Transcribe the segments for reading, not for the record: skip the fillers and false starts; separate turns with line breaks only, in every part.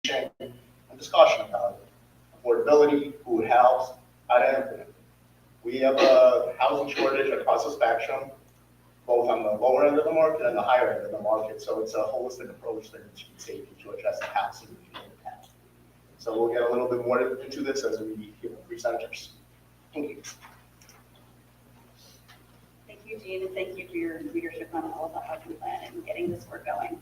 and discussion about it. Affordability, who it helps, how to implement it. We have a housing shortage across the spectrum, both on the lower end of the market and the higher end of the market. So it's a holistic approach that needs to be taken to address the housing impact. So we'll get a little bit more into this as we hear the presenters. Thank you.
Thank you, Jean, and thank you for your leadership on all of the housing plan and getting this work going.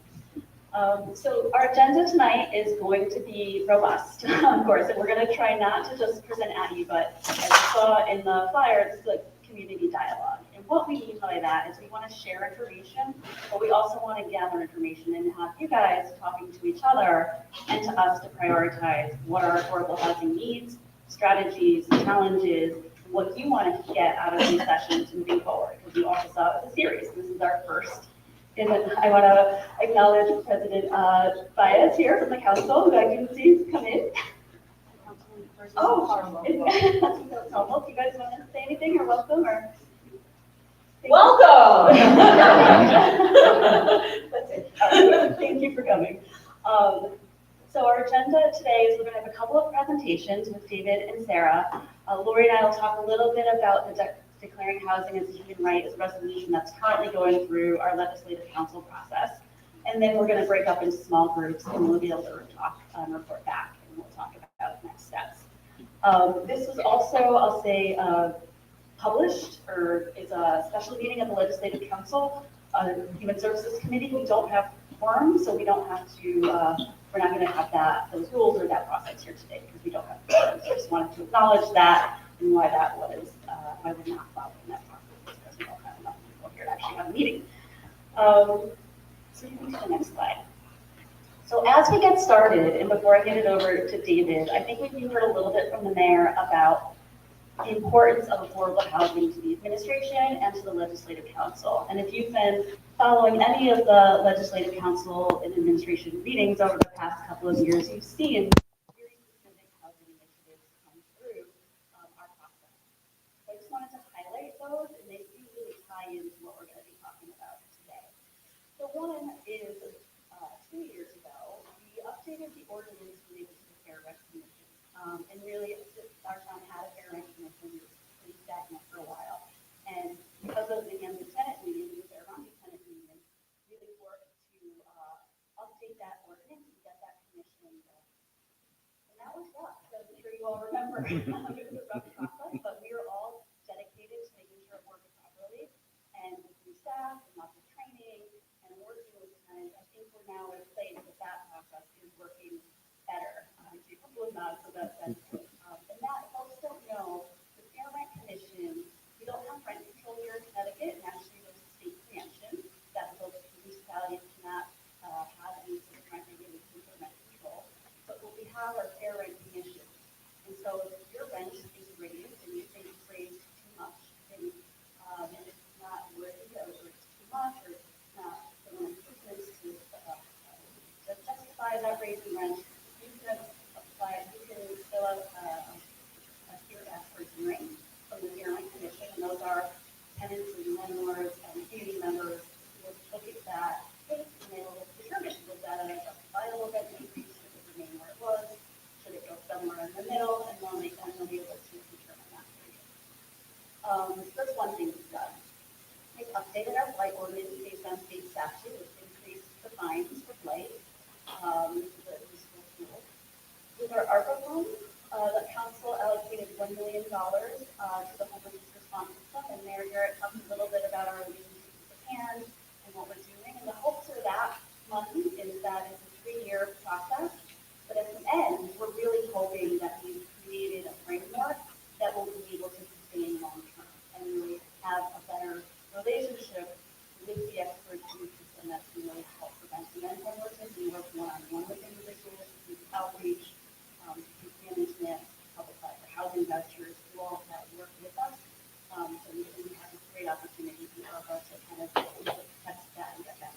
So our agenda tonight is going to be robust, of course, and we're going to try not to just present at you, but as you saw in the flyer, it's like community dialogue. And what we mean by that is we want to share information, but we also want to gather information and have you guys talking to each other and to us to prioritize what our affordable housing needs, strategies, challenges, what you want to get out of these sessions moving forward. Because you also saw it was a series. This is our first. And I want to acknowledge President Baez here from the council, who I can see come in. Oh, do you guys want to say anything or welcome or?
Welcome.
That's it. Right. Thank you for coming. So our agenda today is we're going to have a couple of presentations with David and Sarah. Lori and I will talk a little bit about the declaring housing as a human right as a resolution that's currently going through our legislative council process. And then we're going to break up into small groups and we'll be able to talk and report back and we'll talk about next steps. This was also, I'll say, published or is a special meeting of the Legislative Council, Human Services Committee. We don't have quorum, so we don't have to, we're not going to have those rules or that process here today because we don't have quorum. So I just wanted to acknowledge that and why that was, why we're not following that process because we don't have enough people here to actually have a meeting. So you can go to the next slide. So as we get started, and before I hand it over to David, I think we've heard a little bit from the mayor about the importance of affordable housing to the administration and to the Legislative Council. And if you've been following any of the Legislative Council and administration meetings over the past couple of years, you've seen very specific housing initiatives come through our process. So I just wanted to highlight those, and they do really tie into what we're going to be talking about today. So one is 2 years ago, we updated the ordinance related to the fair rent commission. And really, our town had a fair rent commission. It was pretty stagnant for a while. And because of the Hamden tenant union, the surrounding tenant union, really worked to update that ordinance and get that commission going. And that was rough, as I'm sure you all remember. It was a rough process, but we were all dedicated to making sure it worked properly. And through staff and lots of training and working with tenants, I think we're now at a place that that process is working better. A couple of nods, so that's good. And that folks don't know, the Fair Rent Commission, we don't have rent control here in Connecticut, and actually there's a state preemption that folks, municipalities cannot have any sort of rent regulation or rent control. But what we have are Fair Rent Commission. And so if your rent is raised and you think it's raised too much, and it's not worthy, or it's too much, or it's not someone improvements to justify that raise in rent, you can apply, you can fill out a here ask for hearing from the Fair Rent Commission, and those are tenants and landlords and community members who will look at that case and they will determine was that a justifiable rent increase, should it remain where it was, should it go somewhere in the middle, and they'll be able to determine that for you. That's one thing we've done. We've updated our blight ordinance based on state statute, which increased the fines for blight. With our ARPA funds, the council allocated $1 million to the homelessness response system, and Mayor Garrett talked a little bit about our relationship with Japan and what we're doing. And the hopes for that money is that it's a 3-year process, but at the end, we're really hoping that we've created a framework that will be able to sustain long term and really have a better relationship with the experts in the system that can really help prevent the end homelessness and work one-on-one with individuals, through outreach, management, public private housing investors who all have worked with us. So we have a great opportunity for us to kind of test that and get that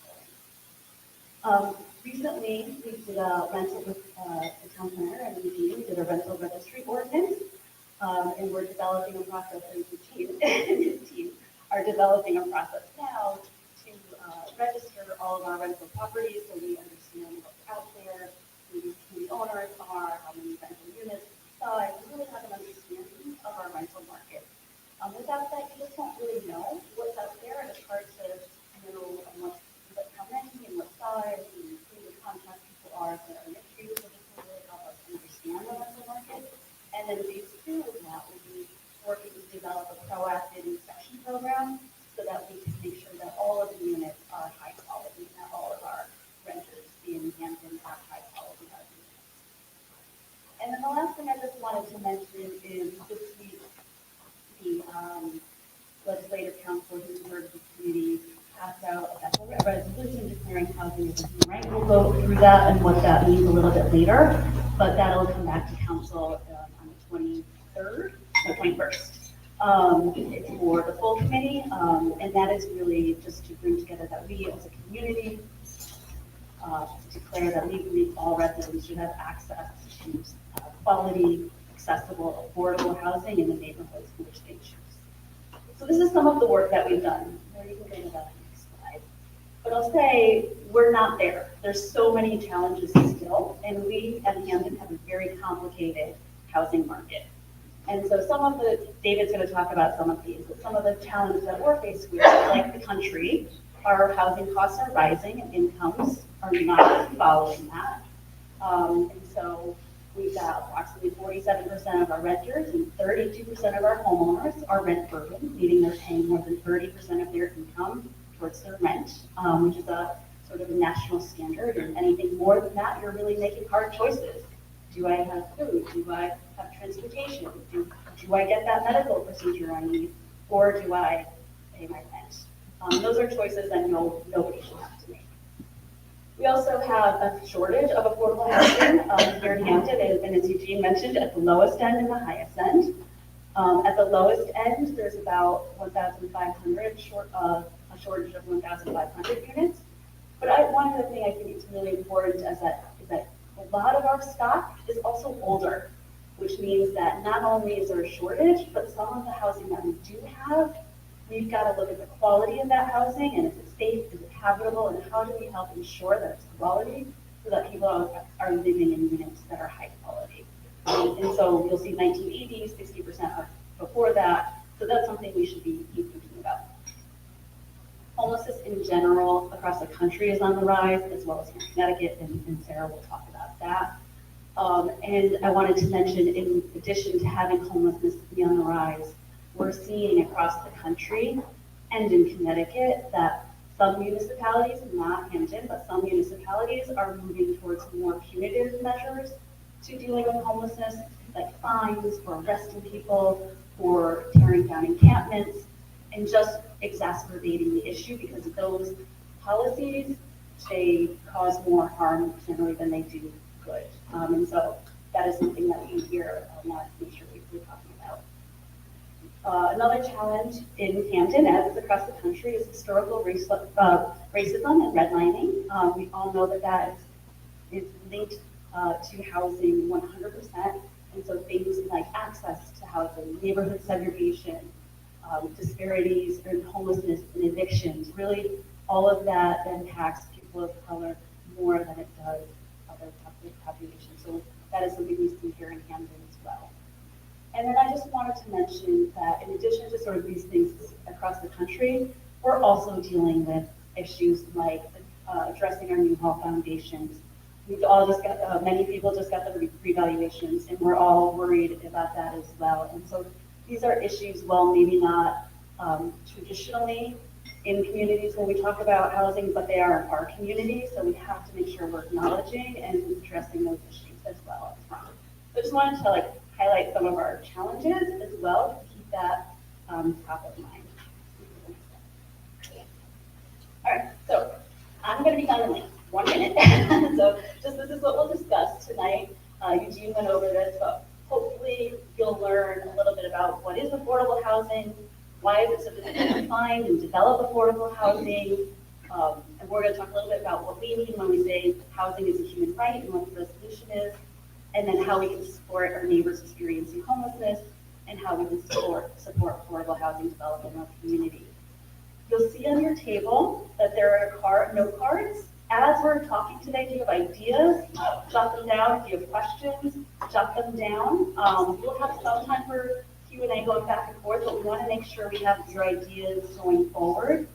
going. Recently, we did a rental with the town planner and the team. We did a rental registry ordinance, and we're developing a process, and the team and his team are developing a process now to register all of our rental properties so we understand what's out there, who we own And then phase two of that will be working to develop a proactive inspection program so that we can make sure that all of the units are high quality and that all of our renters in Hampton have high quality housing. And then the last thing I just wanted to mention is this week, the Legislative Council, who's heard the committee, passed out a resolution declaring housing as a human right. We'll go through that and what that means a little bit later, but that'll come back to council on the 23rd, no, 21st. It's for the full committee, and that is really just to bring together that we as a community declare that we believe all residents should have access to quality, accessible, affordable housing in the neighborhoods in which they choose. So this is some of the work that we've done. There you can go to that next slide. But I'll say we're not there. There's so many challenges still, and we at Hamden have a very complicated housing market. And so David's going to talk about some of these, but some of the challenges that we're faced with, like the country, our housing costs are rising and incomes are not following that. And so we've got approximately 47% of our renters and 32% of our homeowners are rent burdened, meaning they're paying more than 30% of their income towards their rent, which is a sort of a national standard. And anything more than that, you're really making hard choices. Do I have food? Do I have transportation? Do I get that medical procedure I need? Or do I pay my rent? Those are choices that nobody should have to make. We also have a shortage of affordable housing here in Hampton, and as Eugene mentioned, at the lowest end and the highest end. At the lowest end, there's about 1,500 a shortage of 1,500 units. But one other thing I think is really important is that a lot of our stock is also older, which means that not only is there a shortage, but some of the housing that we do have, we've got to look at the quality of that housing, and is it safe, is it habitable, and how do we help ensure that it's quality so that people are living in units that are high quality. And so you'll see 1980s, 60% are before that, so that's something we should be thinking about. Homelessness in general across the country is on the rise, as well as here in Connecticut, and Sarah will talk about that. And I wanted to mention, in addition to having homelessness be on the rise, we're seeing across the country and in Connecticut that some municipalities, not Hamden, but some municipalities are moving towards more punitive measures to dealing with homelessness, like fines for arresting people, for tearing down encampments, and just exacerbating the issue because those policies, they cause more harm generally than they do good. And so that is something that we here want to make sure we're talking about. Another challenge in Hampton, as is across the country, is historical racism and redlining. We all know that is linked to housing 100%. And so things like access to housing, neighborhood segregation, disparities in homelessness and evictions, really all of that impacts people of color more than it does other populations. So that is something we see here in Hamden as well. And then I just wanted to mention that in addition to sort of these things across the country, we're also dealing with issues like addressing our new hall foundations. We've all just got, many people just got the revaluations, and we're all worried about that as well. And so these are issues, well, maybe not traditionally in communities when we talk about housing, but they are in our community, so we have to make sure we're acknowledging and addressing those issues as well up front. So I just wanted to highlight some of our challenges as well to keep that top of mind. All right, so I'm going to be done in like 1 minute. So this is what we'll discuss tonight. Eugene went over this, but hopefully you'll learn a little bit about what is affordable housing, why is it so difficult to find and develop affordable housing, and we're going to talk a little bit about what we mean when we say housing is a human right and what the resolution is, and then how we can support our neighbors experiencing homelessness, and how we can support affordable housing development in our community. You'll see on your table that there are note cards. As we're talking today, do you have ideas? Jot them down. If you have questions, jot them down. We'll have some time for Q&A going back and forth, but we want to make sure we have your ideas going forward.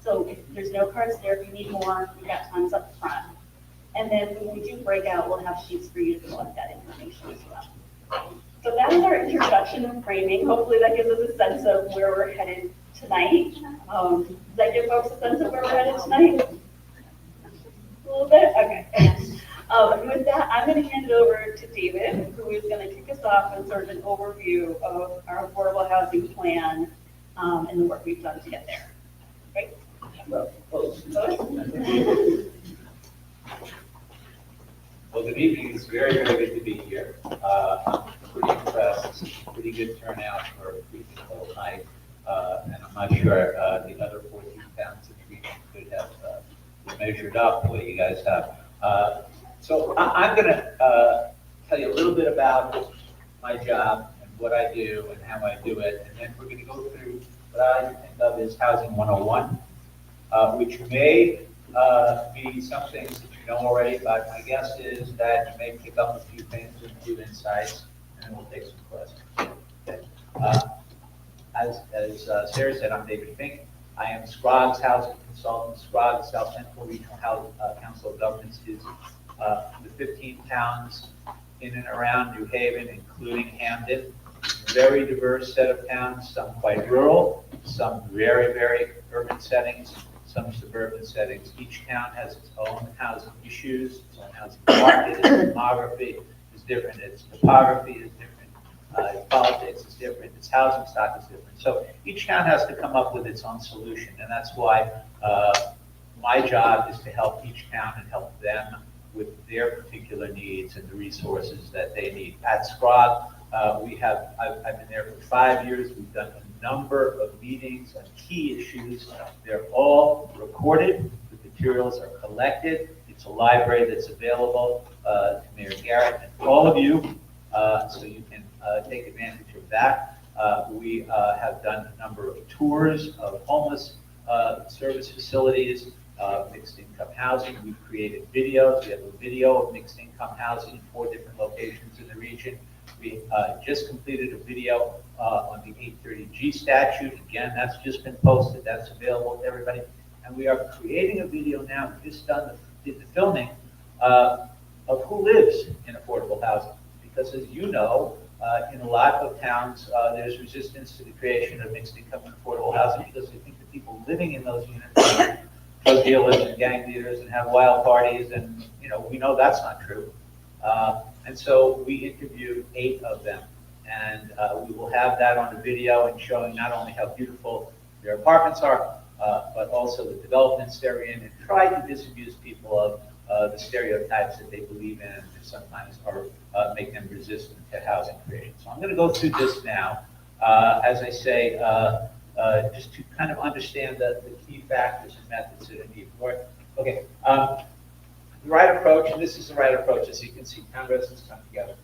So if there's note cards there, if you need more, we've got tons up front. And then when we do break out, we'll have sheets for you to collect that information as well. So So that is our introduction and framing. Hopefully that gives us a sense of where we're headed tonight. Does that give folks a sense of where we're headed tonight? A little bit? Okay. With that, I'm going to hand it over to David, who is going to kick us off with sort of an overview of our affordable housing plan and the work we've done to get there. Right?
Well,
Both?
good evening. It's very, very good to be here. I'm pretty impressed. Pretty good turnout for a pre-control night. And I'm not sure the other 14 towns that we could have measured up the way you guys have. So I'm going to tell you a little bit about my job and what I do and how I do it. And then we're going to go through what I think of as Housing 101, which may be some things that you know already, but my guess is that you may pick up a few things and a few insights, and we'll take some questions. Okay. As Sarah said, I'm David Fink. I am SCROG's housing consultant. SCROG, South Central Regional Council of Governments, is the 15 towns in and around New Haven, including Hamden. Very diverse set of towns, some quite rural, some very, very urban settings, some suburban settings. Each town has its own housing issues, its own housing market, its demography is different, its topography is different, its politics is different, its housing stock is different. So each town has to come up with its own solution, and that's why my job is to help each town and help them with their particular needs and the resources that they need. At SCROG, I've been there for 5 years. We've done a number of meetings on key issues. They're all recorded. The materials are collected. It's a library that's available to Mayor Garrett and all of you, so you can take advantage of that. We have done a number of tours of homeless service facilities, mixed income housing. We've created videos. We have a video of mixed income housing in 4 different locations in the region. We just completed a video on the 830G statute. Again, that's just been posted. That's available to everybody. And we are creating a video now. We just did the filming of who lives in affordable housing. Because as you know, in a lot of towns, there's resistance to the creation of mixed income and affordable housing because they think the people living in those units are drug dealers and gang leaders and have wild parties. And, we know that's not true. And so we interviewed 8 of them, and we will have that on the video and showing not only how beautiful their apartments are, but also the developments they're in, and try to disabuse people of the stereotypes that they believe in and sometimes make them resistant to housing creation. So I'm going to go through this now, as I say, just to kind of understand the key factors and methods that are needed. Okay. The right approach, and this is the right approach, as you can see, town residents come together.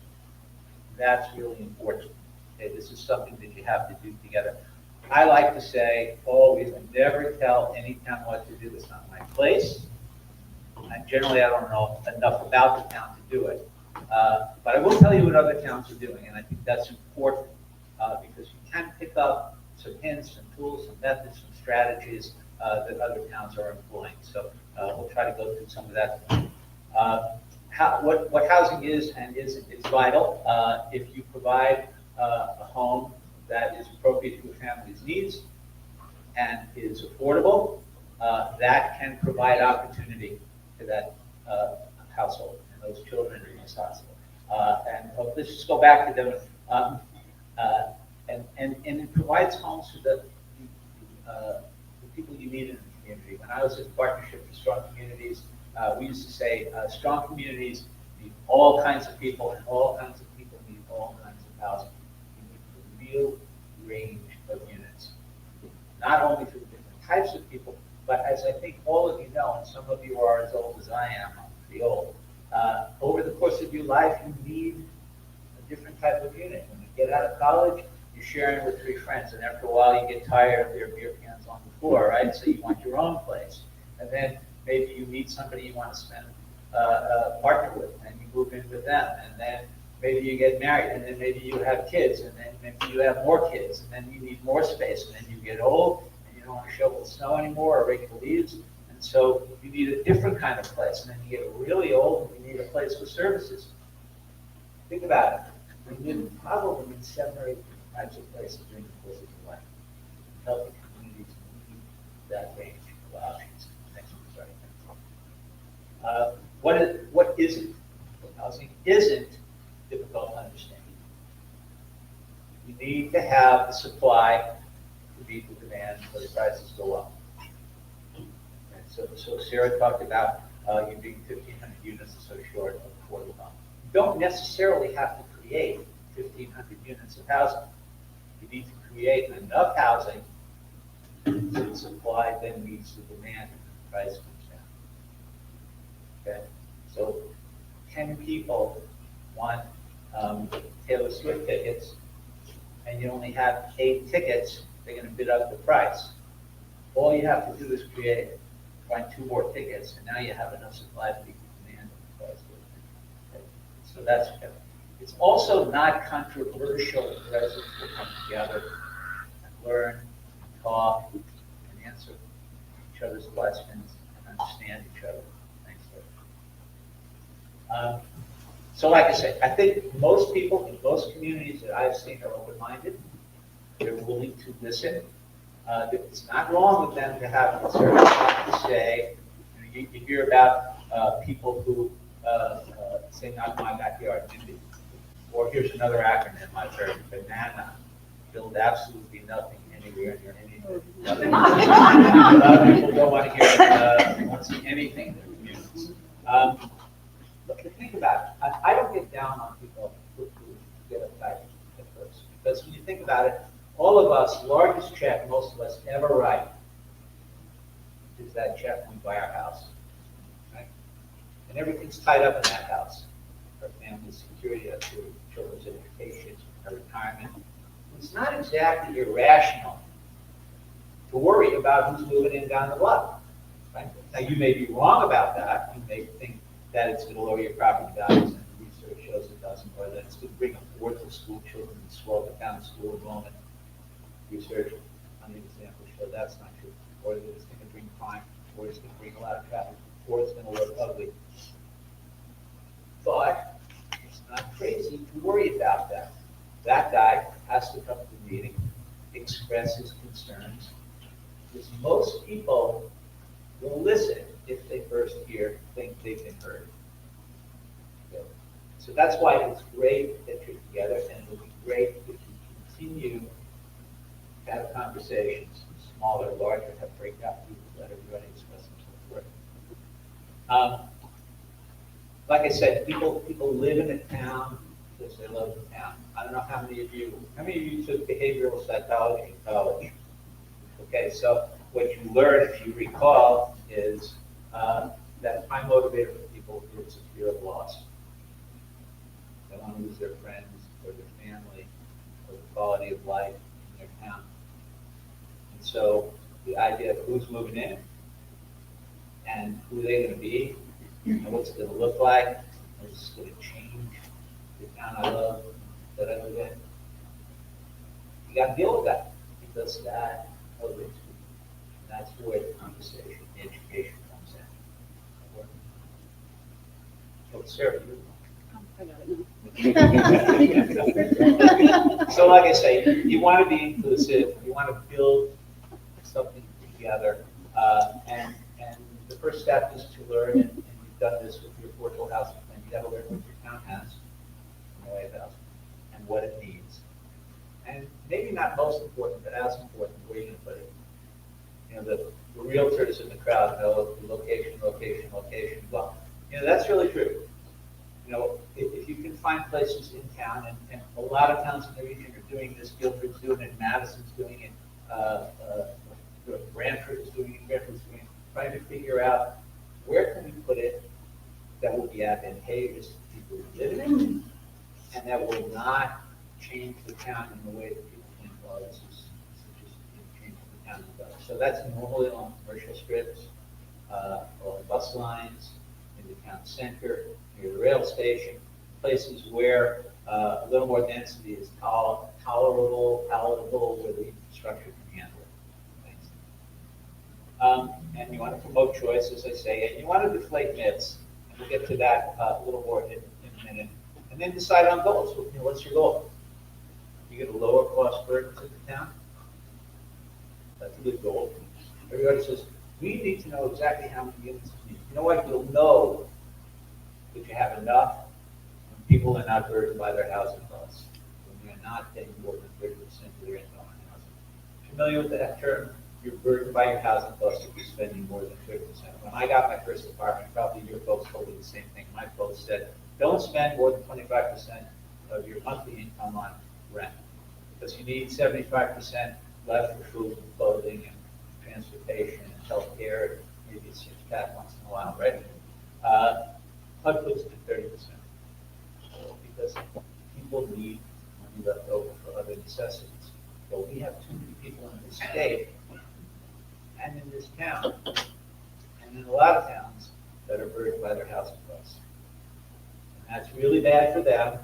That's really important. Okay, this is something that you have to do together. I like to say always, never tell any town what to do. It's not my place. And generally, I don't know enough about the town to do it. But I will tell you what other towns are doing, and I think that's important because you can pick up some hints, some tools, some methods, some strategies that other towns are employing. So we'll try to go through some of that. What housing is and isn't, it's vital. If you provide a home that is appropriate to a family's needs and is affordable, that can provide opportunity to that household and those children in this household. Let's just go back to them. And it provides homes to the people you need in the community. When I was in Partnership for Strong Communities, we used to say strong communities need all kinds of people, and all kinds of people need all kinds of housing. You need a real range of units, not only for the different types of people, but as I think all of you know, and some of you are as old as I am, I'm pretty old, over the course of your life, you need a different type of unit. When you get out of college, you're sharing with 3 friends, and after a while you get tired of their beer cans on the floor, right? So you want your own place. And then maybe you meet somebody you want to spend partner with, and you move in with them. And then maybe you get married, and then maybe you have kids, and then maybe you have more kids, and then you need more space, and then you get old, and you don't want to shovel snow anymore or rake the leaves. And so you need a different kind of place. And then you get really old, and you need a place with services. Think about it. we live probably in 7 or 8 types of places during the course of your life. Healthy communities need that range of options. Thanks for starting that. What isn't? Housing isn't difficult to understand. You need to have the supply to meet the demand, so the prices go up. And so Sarah talked about you being 1,500 units or so short of affordable home. You don't necessarily have to create 1,500 units of housing. You need to create enough housing so the supply then meets the demand and the price comes down. Okay, so 10 people want Taylor Swift tickets, and you only have 8 tickets, they're going to bid up the price. All you have to do is find 2 more tickets, and now you have enough supply to meet the demand and the price. Okay. So that's good. It's also not controversial if residents will come together and learn, and talk, and answer each other's questions and understand each other. Thanks, Larry. So like I say, I think most people in most communities that I've seen are open-minded. They're willing to listen. It's not wrong with them to have certain stuff to say. You hear about people who say, not my backyard, NIMBY. Or here's another acronym I've heard, banana. Build absolutely nothing anywhere near anything. A lot of people don't want to hear, want to see anything in their communities. But think about it. I don't get down on people who get affected at first. Because when you think about it, all of us, largest check most of us ever write is that check when we buy our house. Right? And everything's tied up in that house. Our family's security, our children's education, our retirement. It's not exactly irrational to worry about who's moving in down the block. Right? Now, you may be wrong about that. You may think that it's going to lower your property values, and research shows it doesn't, or that it's going to bring a fourth of school children and swell the town school enrollment. Research on the example show that's not true, or that it's going to bring crime, or it's going to bring a lot of traffic, or it's going to look ugly. But it's not crazy to worry about that. That guy has to come to the meeting, express his concerns, because most people will listen if they first think they've been heard. So that's why it's great that you're together, and it'll be great if you continue to have conversations, smaller, larger, have breakout groups, let everybody express themselves. Like I said, people live in a town because they love the town. I don't know how many of you took behavioral psychology in college? Okay, so what you learn, if you recall, is that prime motivator for people is a fear of loss. They want to lose their friends or their family or the quality of life in their town. And so the idea of who's moving in and who they're going to be and what's it going to look like, what's going to change the town I love, that I live in, you got to deal with that because that motivates people. That's where the conversation, the education comes in. Oh, Sarah, you.
I got it now.
So like I say, you want to be inclusive, you want to build something together, and the first step is to learn, and you've done this with your affordable housing plan, you got to learn what your town has, and what it needs. And maybe not most important, but as important, where you're going to put it. You know, the realtors in the crowd know location. Well, you know, that's really true. You know, if you can find places in town, and a lot of towns in the region are doing this, Guilford's doing it, Madison's doing it, Brantford is doing it, trying to figure out where can we put it that will be advantageous to people who live in it, and that will not change the town in the way that people think, well, this is just changing the town. So that's normally along commercial strips, along bus lines, in the town center, near the rail station, places where a little more density is palatable, where the infrastructure can handle it. And you want to promote choice, as I say, and you want to deflate myths. And we'll get to that a little more in a minute. And And then decide on goals. What's your goal? You're going to lower cost burdens in the town? That's a good goal. Everybody says, we need to know exactly how many units you need. You know what? You'll know that you have enough when people are not burdened by their housing costs. When you're not paying more than 30% of their income on housing. Familiar with that term? You're burdened by your housing costs if you're spending more than 30%. When I got my first apartment, probably your folks told me the same thing. My folks said, don't spend more than 25% of your monthly income on rent. Because you need 75% left for food and clothing and transportation and healthcare, and maybe a six-pack once in a while, right? HUD puts it at 30%. Because people need money left over for other necessities. So we have too many people in this state and in this town, and in a lot of towns that are burdened by their housing costs. And that's really bad for them,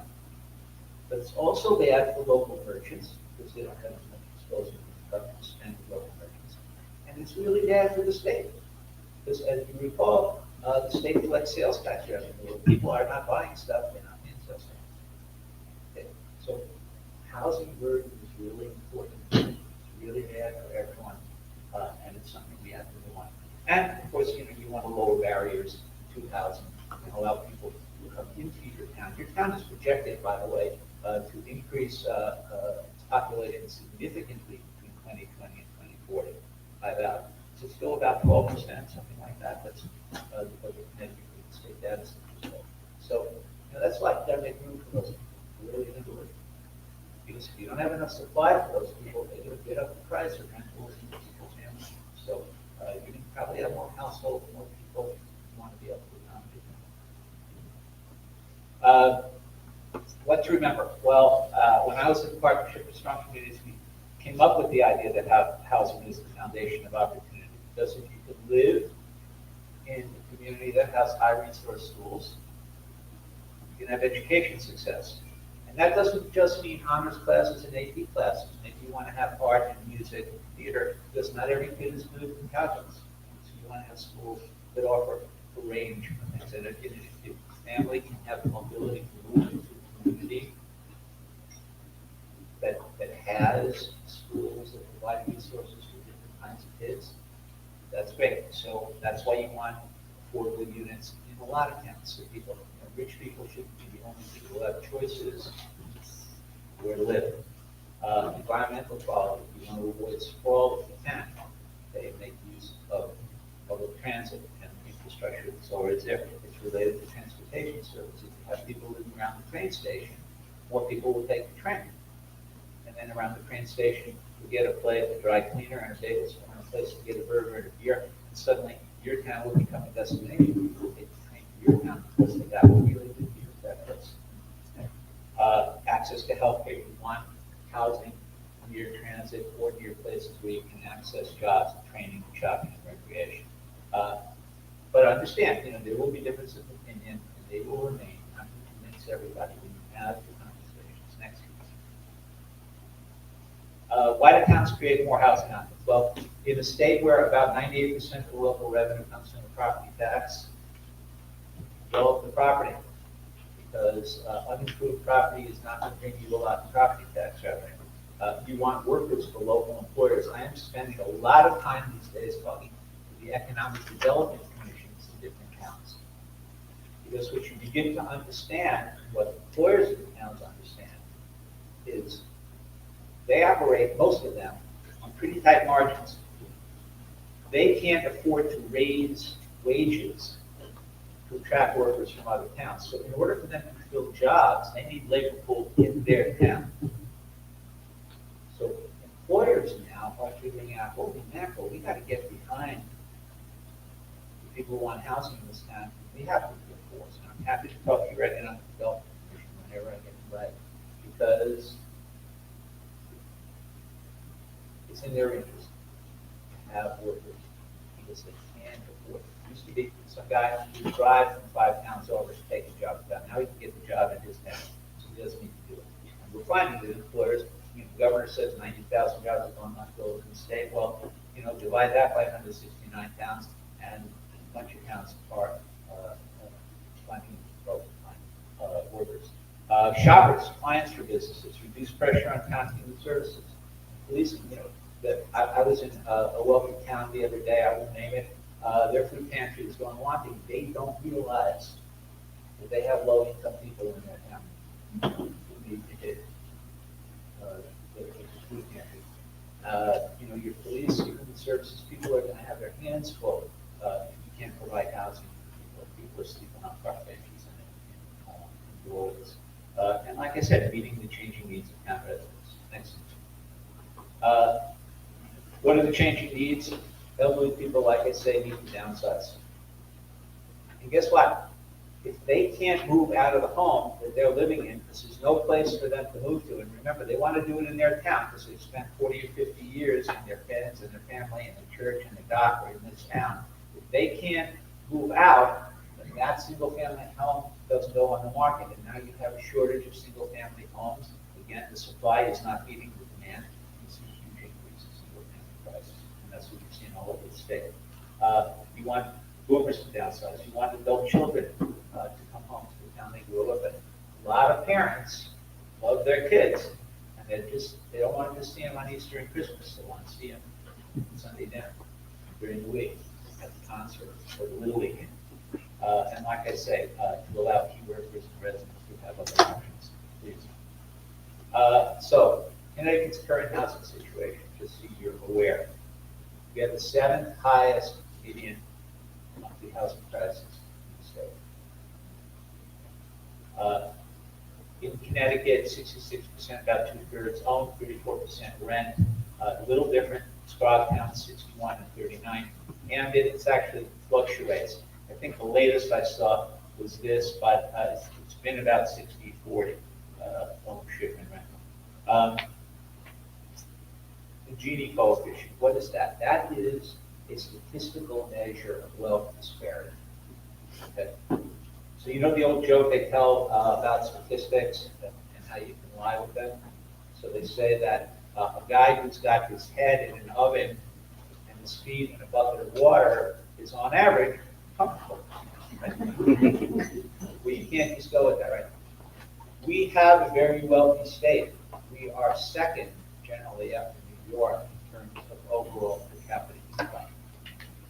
but it's also bad for local merchants, because they don't have as much disposable income to spend with local merchants. And it's really bad for the state, because as you recall, the state collects sales tax revenue. If people are not buying stuff, they're not paying sales tax. Okay. So housing burden is really important. It's really bad for everyone, and it's something we have to do on. And of course, you want to lower barriers to housing and allow people to come into your town. Your town is projected, by the way, to increase its population significantly between 2020 and 2040 by about, so still about 12%, something like that. That's the Connecticut state data. So that's like that make room for those people really into it. Because if you don't have enough supply for those people, they're going to get up the price of rentals and people's families. So you can probably have more households, more people who want to be able to accommodate them. What to remember? Well, when I was in the Partnership for Strong Communities, we came up with the idea that housing is the foundation of opportunity. Because if you could live in a community that has high-resource schools, you can have education success. And that doesn't just mean honors classes and AP classes. Maybe you want to have art and music and theater, because not every kid is good in calculus. So you want to have schools that offer a range of things. And if family can have the mobility to move into a community that has schools that provide resources for different kinds of kids, that's great. So that's why you want affordable units in a lot of towns. So people, rich people shouldn't be the only people who have choices where to live. Environmental quality, you want to avoid sprawl if you can. They make use of public transit and infrastructure that's already there. It's related to transportation services. If you have people living around the train station, more people will take the train. And then around the train station, you get a dry cleaner and a bagel store and a place to get a burger and a beer, and suddenly your town will become a destination. People take the train to your town because they got a really good view of that place. Access to healthcare. You want housing near transit or near places where you can access jobs, training, shopping, and recreation. But understand, there will be differences of opinion, and they will remain. Not to convince everybody when you have the conversations next week. Why do towns create more housing options? Well, in a state where about 98% of the local revenue comes from the property tax, develop the property, because unimproved property is not going to bring you a lot of property tax revenue. You want workers for local employers. I am spending a lot of time these days talking to the economic development commissions in different towns. Because what you begin to understand, what employers in the towns understand, is they operate, most of them, on pretty tight margins. They can't afford to raise wages to attract workers from other towns. So in order for them to fill jobs, they need labor pool in their town. So employers now are figuring out, holy mackerel, we got to get behind the people who want housing in this town. We have to be a force. And I'm happy to talk to you right now on the development commission whenever I get invited, because it's in their interest to have workers, because they can't afford it. It used to be some guy who would drive from 5 towns over to take a job down. Now he can get the job in his town, so he doesn't need to do it. And we're finding that employers, the governor says 90,000 jobs are going unfilled in the state. Well, divide that by 169 towns, and a bunch of towns are finding workers. Shoppers, clients for businesses, reduce pressure on continuity services. Police, I was in a wealthy town the other day, I won't name it, their food pantry is going wanting. They don't realize that they have low-income people in their town who need to get the food pantry. Your police, your human services, people are gonna have their hands full if you can't provide housing. People are sleeping on park benches and doorways. And like I said, meeting the changing needs of town residents. Next. What are the changing needs? Elderly people, like I say, need to downsize. And guess what? If they can't move out of the home that they're living in, because there's no place for them to move to, and remember, they want to do it in their town because they've spent 40 or 50 years in their beds and their family and the church and the dock or in this town. If they can't move out, then that single-family home doesn't go on the market, and now you have a shortage of single-family homes. Again, the supply is not meeting the demand. You see huge increases in single-family prices, and that's what you've seen all over the state. You want boomers to downsize. You want adult children to come home to the town they grew up in. A lot of parents love their kids, and they don't want to just see them on Easter and Christmas. They want to see them Sunday dinner during the week at the concert or the Little League. And like I say, to allow key workers and residents to have other options, please. So, Connecticut's current housing situation, just so you're aware. We have the 7th highest median monthly housing prices in the state. In Connecticut, 66%, about 2/3 owned, 34% rent. A little different, Scottown, 61 and 39. Hamden, it's actually fluctuates. I think the latest I saw was this, but it's been about 60-40 ownership and rental. The Gini coefficient, what is that? That is a statistical measure of wealth disparity. Okay. So you know the old joke they tell about statistics and how you can lie with them? So they say that a guy who's got his head in an oven and his feet in a bucket of water is on average comfortable. Right? Well, you can't just go with that, right? We have a very wealthy state. We are second generally after New York in terms of overall per capita income.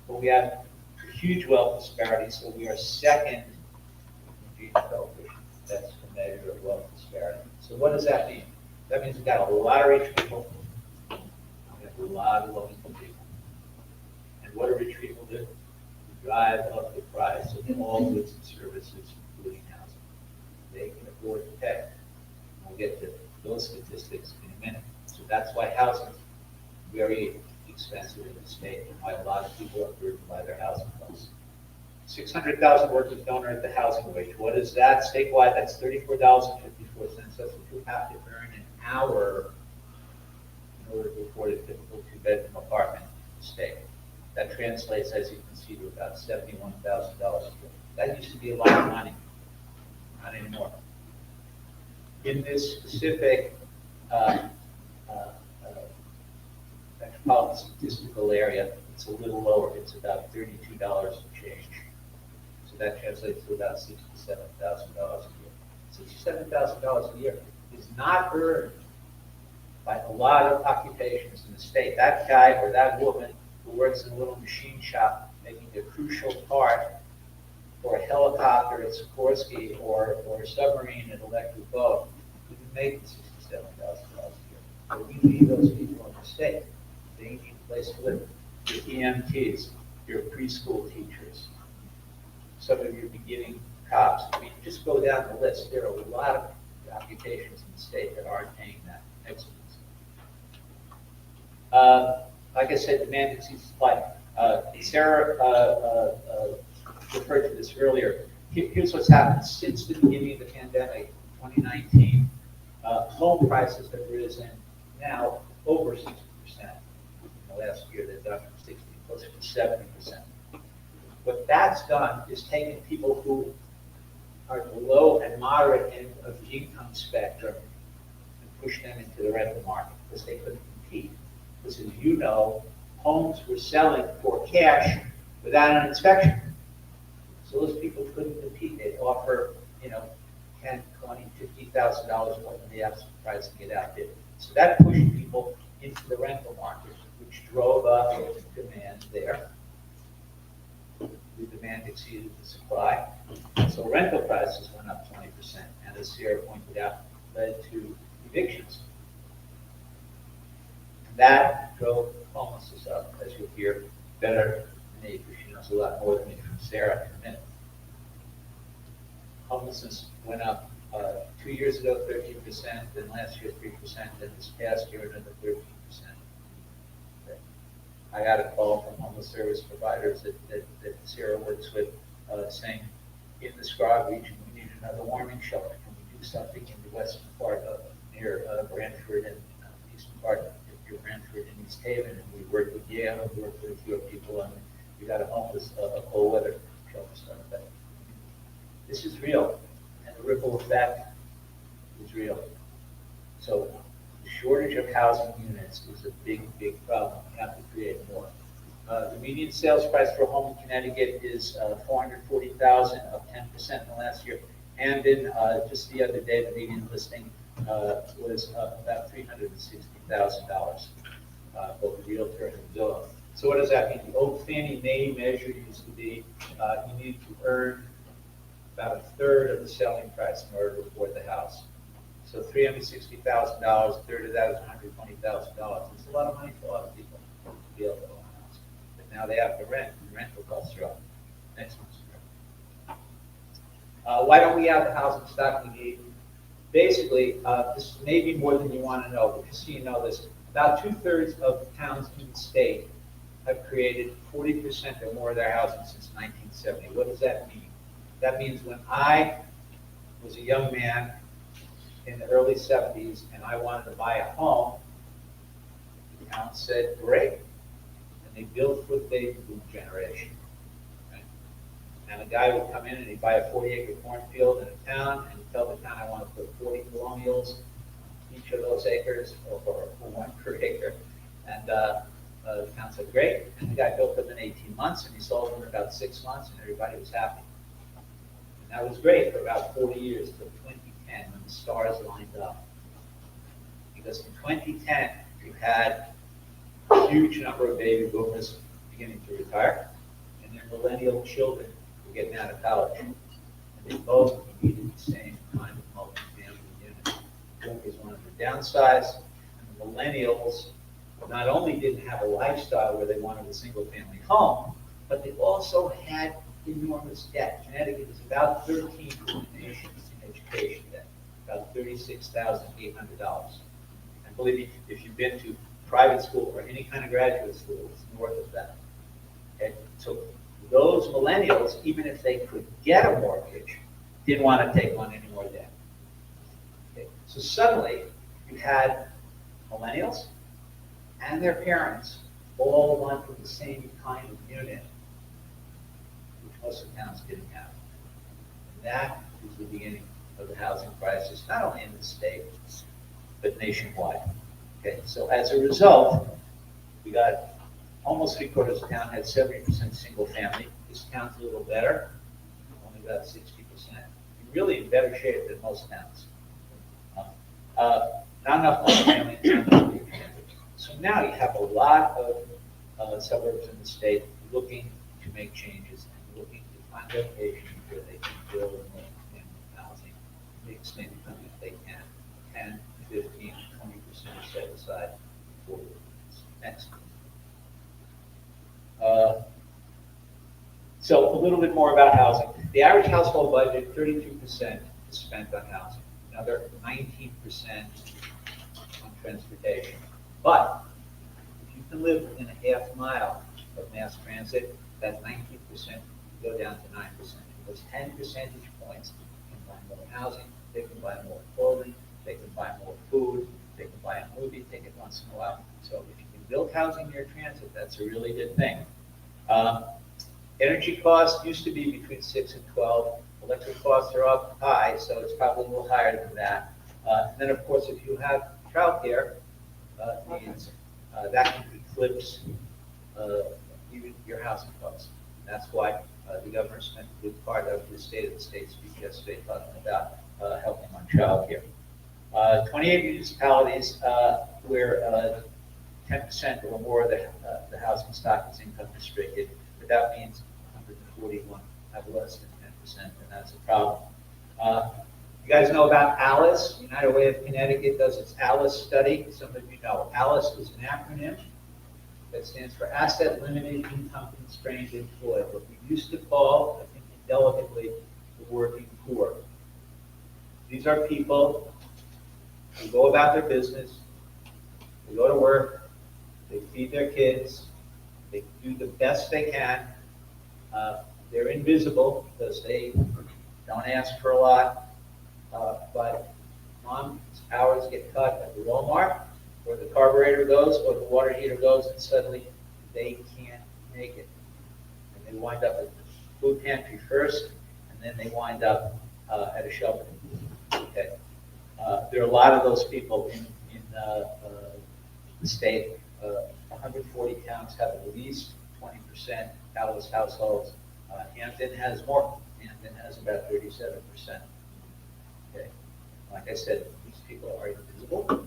But we have a huge wealth disparity, so we are second in Gini coefficient. That's the measure of wealth disparity. So what does that mean? That means we've got a lot of rich people, we have a lot of low-income people. And what do rich people do? We drive up the price of all goods and services, including housing. They can afford to pay. We'll get to those statistics in a minute. So that's why housing is very expensive in the state and why a lot of people are burdened by their housing costs. 600,000 workers don't earn the housing wage. What is that statewide? That's $34.54. That's what you have to earn an hour in order to afford a typical 2-bedroom apartment in the state. That translates, as you can see, to about $71,000 a year. That used to be a lot of money, not anymore. In this specific metropolitan statistical area, it's a little lower. It's about $32 and change. So that translates to about $67,000 a year. $67,000 a year is not earned by a lot of occupations in the state. That guy or that woman who works in a little machine shop making a crucial part for a helicopter at Sikorsky or a submarine at Electric Boat couldn't make $67,000 a year. But we need those people in the state. They need a place to live. Your EMTs, your preschool teachers, some of your beginning cops. I mean, just go down the list. There are a lot of occupations in the state that aren't paying that expense. Like I said, demand exceeds supply. Sarah referred to this earlier. Here's what's happened since the beginning of the pandemic, 2019. Home prices have risen now over 60%. In the last year, they've gone from 60 closer to 70%. What that's done is taken people who are the low and moderate end of the income spectrum and pushed them into the rental market because they couldn't compete. Because as you know, homes were selling for cash without an inspection. So those people couldn't compete. They'd offer, 10, 20, $2,000 more than the asking price to get outbid. So that pushed people into the rental market, which drove up demand there. The demand exceeded the supply, so rental prices went up 20%, and as Sarah pointed out, led to evictions. That drove homelessness up, as you'll hear better than me, because she knows a lot more than me from Sarah in a minute. Homelessness went up 2 years ago 13%, then last year 3%, then this past year another 13%. I got a call from homeless service providers that Sarah works with, saying, in the Scrog region, we need another warming shelter. Can we do something in the western part of near Brantford and eastern part of near Brantford and East Haven? And we work with Yale, we work with a few people, and we got a homeless, a cold weather shelter started that. This is real, and the ripple effect is real. So the shortage of housing units is a big, big problem. We have to create more. The median sales price for a home in Connecticut is $440,000, up 10% in the last year. Hamden, just the other day, the median listing was about $360,000, both realtor and Zillow. So what does that mean? The old Fannie Mae measure used to be you need to earn about a third of the selling price in order to afford the house. So $360,000, a third of that is $120,000. It's a lot of money for a lot of people to be able to own a house. But now they have to rent, and rental costs are up. Next one. Why don't we have the housing stock we need? Basically, this may be more than you want to know, but just so you know this, about 2/3 of the towns in the state have created 40% or more of their housing since 1970. What does that mean? That means when I was a young man in the early 70s and I wanted to buy a home, the town said, great. And they built for the baby boom generation. Right? And a guy would come in and he'd buy a 40-acre cornfield in a town and he'd tell the town, I want to put 40 colonials on each of those acres, or 1 per acre. And the town said, great. And the guy built them in 18 months and he sold them in about 6 months and everybody was happy. And that was great for about 40 years, till 2010, when the stars lined up. Because in 2010, you had a huge number of baby boomers beginning to retire, and their millennial children were getting out of college. And they both needed the same kind of multi-family unit. Boomers wanted to downsize, and the millennials not only didn't have a lifestyle where they wanted a single-family home, but they also had enormous debt. Connecticut is about 13th in the nation in education debt, about $36,800. And believe me, if you've been to private school or any kind of graduate school, it's north of that. Okay? So those millennials, even if they could get a mortgage, didn't want to take on any more debt. Okay? So suddenly, you had millennials and their parents all wanted the same kind of unit, which most of the towns didn't have. And that is the beginning of the housing crisis, not only in the state, but nationwide. Okay, so as a result, we got almost 3/4 of the town had 70% single family. This town's a little better, only about 60%. You're really in better shape than most towns. Not enough multifamily, not enough big family. So now you have a lot of suburbs in the state looking to make changes and looking to find locations where they can build multifamily housing, mixed income if they can, 10, 15, 20% set aside for this. Next. So a little bit more about housing. The average household budget, 32% is spent on housing. Another 19% on transportation. But if you can live within a half mile of mass transit, that 19% can go down to 9%. Those 10 percentage points can buy more housing, they can buy more clothing, they can buy more food, they can buy a movie ticket once in a while. So if you can build housing near transit, that's a really good thing. Energy costs used to be between 6 and 12. Electric costs are up high, so it's probably a little higher than that. And then, of course, if you have childcare needs, that can eclipse even your housing costs. And that's why the governor spent a good part of the State of the State speech yesterday talking about helping on childcare. 28 municipalities where 10% or more of the housing stock is income restricted, but that means 141 have less than 10%, and that's a problem. You guys know about ALICE? United Way of Connecticut does its ALICE study. Some of you know. ALICE is an acronym that stands for Asset Limited Income Constrained Employed, what we used to call, I think indelicately, the working poor. These are people who go about their business, they go to work, they feed their kids, they do the best they can. They're invisible because they don't ask for a lot, but mom's hours get cut at the Walmart, or the carburetor goes, or the water heater goes, and suddenly they can't make it. And they wind up at the food pantry first, and then they wind up at a shelter. Okay. There are a lot of those people in the state. 140 towns have at least 20% housed households. Hamden has more. Hamden has about 37%. Okay. Like I said, these people are invisible,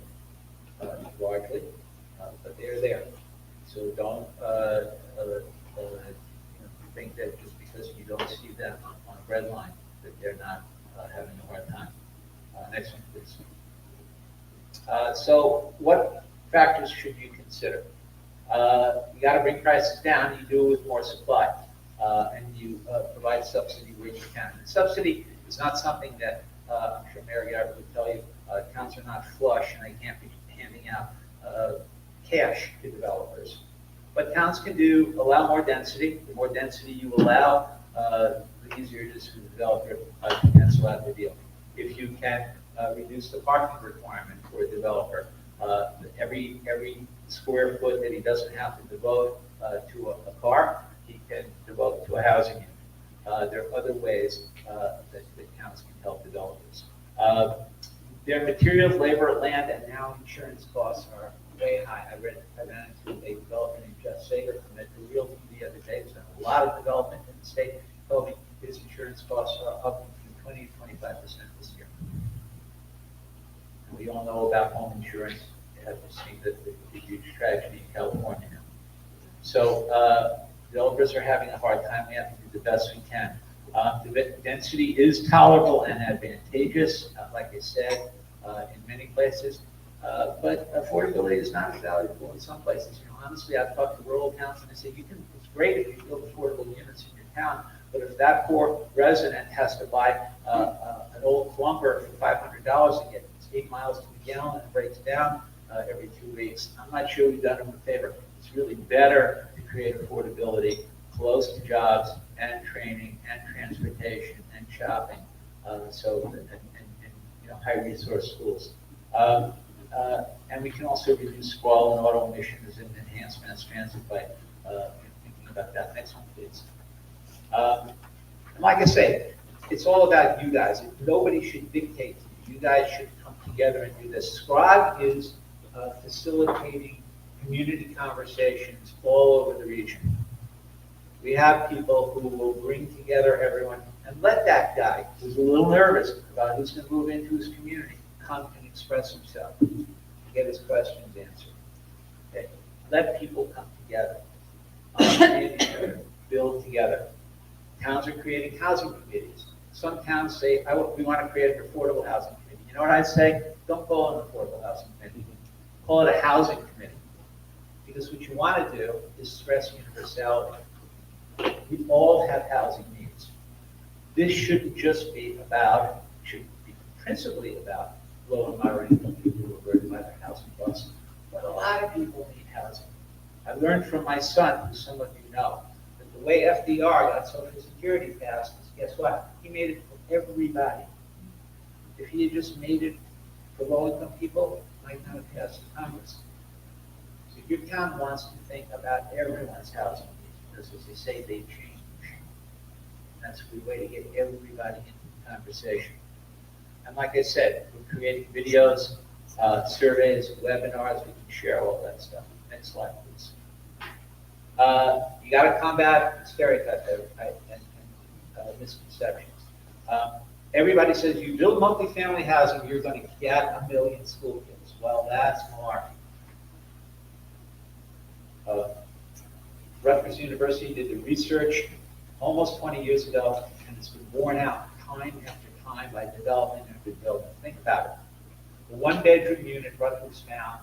largely, but they're there. So don't think that just because you don't see them on a red line, that they're not having a hard time. Next one, please. So what factors should you consider? You got to bring prices down. You do it with more supply, and you provide subsidy where you can. And subsidy is not something that I'm sure Mayor Garrett would tell you. Towns are not flush, and they can't be handing out cash to developers. But towns can allow more density. The more density you allow, the easier it is for the developer to cancel out the deal. If you can reduce the parking requirement for a developer, every square foot that he doesn't have to devote to a car, he can devote to a housing unit. There are other ways that towns can help developers. Their materials, labor, land, and now insurance costs are way high. I ran into a developer named Jeff Sager from Metro Realty the other day. There's been a lot of development in the state. He told me his insurance costs are up from 20 to 25% this year. And we all know about home insurance. You have to see the huge tragedy in California now. So developers are having a hard time. We have to do the best we can. The density is tolerable and advantageous, like I said, in many places. But affordability is not as valuable in some places. Honestly, I've talked to rural towns and I say, it's great if you build affordable units in your town, but if that poor resident has to buy an old lumber for $500 and gets 8 miles to the gallon and breaks down every 2 weeks, I'm not sure we've done them a favor. It's really better to create affordability close to jobs and training and transportation and shopping, and high resource schools. And we can also reduce squalor and auto emissions and enhance mass transit by thinking about that. Next one, please. And like I say, it's all about you guys. Nobody should dictate to you. You guys should come together and do this. Scribe is facilitating community conversations all over the region. We have people who will bring together everyone and let that guy who's a little nervous about who's going to move into his community come and express himself, get his questions answered. Okay. Let people come together, understand each other, build together. Towns are creating housing committees. Some towns say, we want to create an affordable housing committee. You know what I'd say? Don't call it an affordable housing committee. Call it a housing committee. Because what you want to do is stress universality. We all have housing needs. This shouldn't just be about, should be principally about low and moderate income people who are burdened by their housing costs. But a lot of people need housing. I learned from my son, who some of you know, that the way FDR got Social Security passed is, guess what? He made it for everybody. If he had just made it for low-income people, it might not have passed the Congress. So your town wants to think about everyone's housing needs, because as they say, they change. That's the way to get everybody into the conversation. And like I said, we're creating videos, surveys, webinars. We can share all that stuff. Next slide, please. You got to combat stereotypes and misconceptions. Everybody says you build multifamily housing, you're going to get 1 million school kids. Well, that's malarkey. Rutgers University did the research almost 20 years ago, and it's been borne out time after time by development after development. Think about it. The one-bedroom unit Rutgers found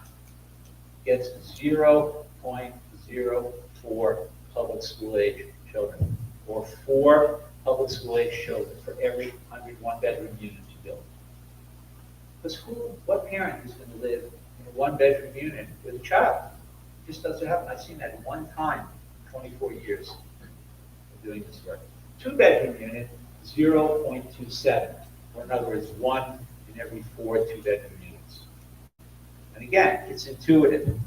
gets 0.04 public school age children, or 4 public school age children for every 100 one-bedroom units you build. Because what parent is going to live in a one-bedroom unit with a child? It just doesn't happen. I've seen that one time in 24 years of doing this work. Two-bedroom unit, 0.27, or in other words, 1 in every 4 two-bedroom units. And again, it's intuitive.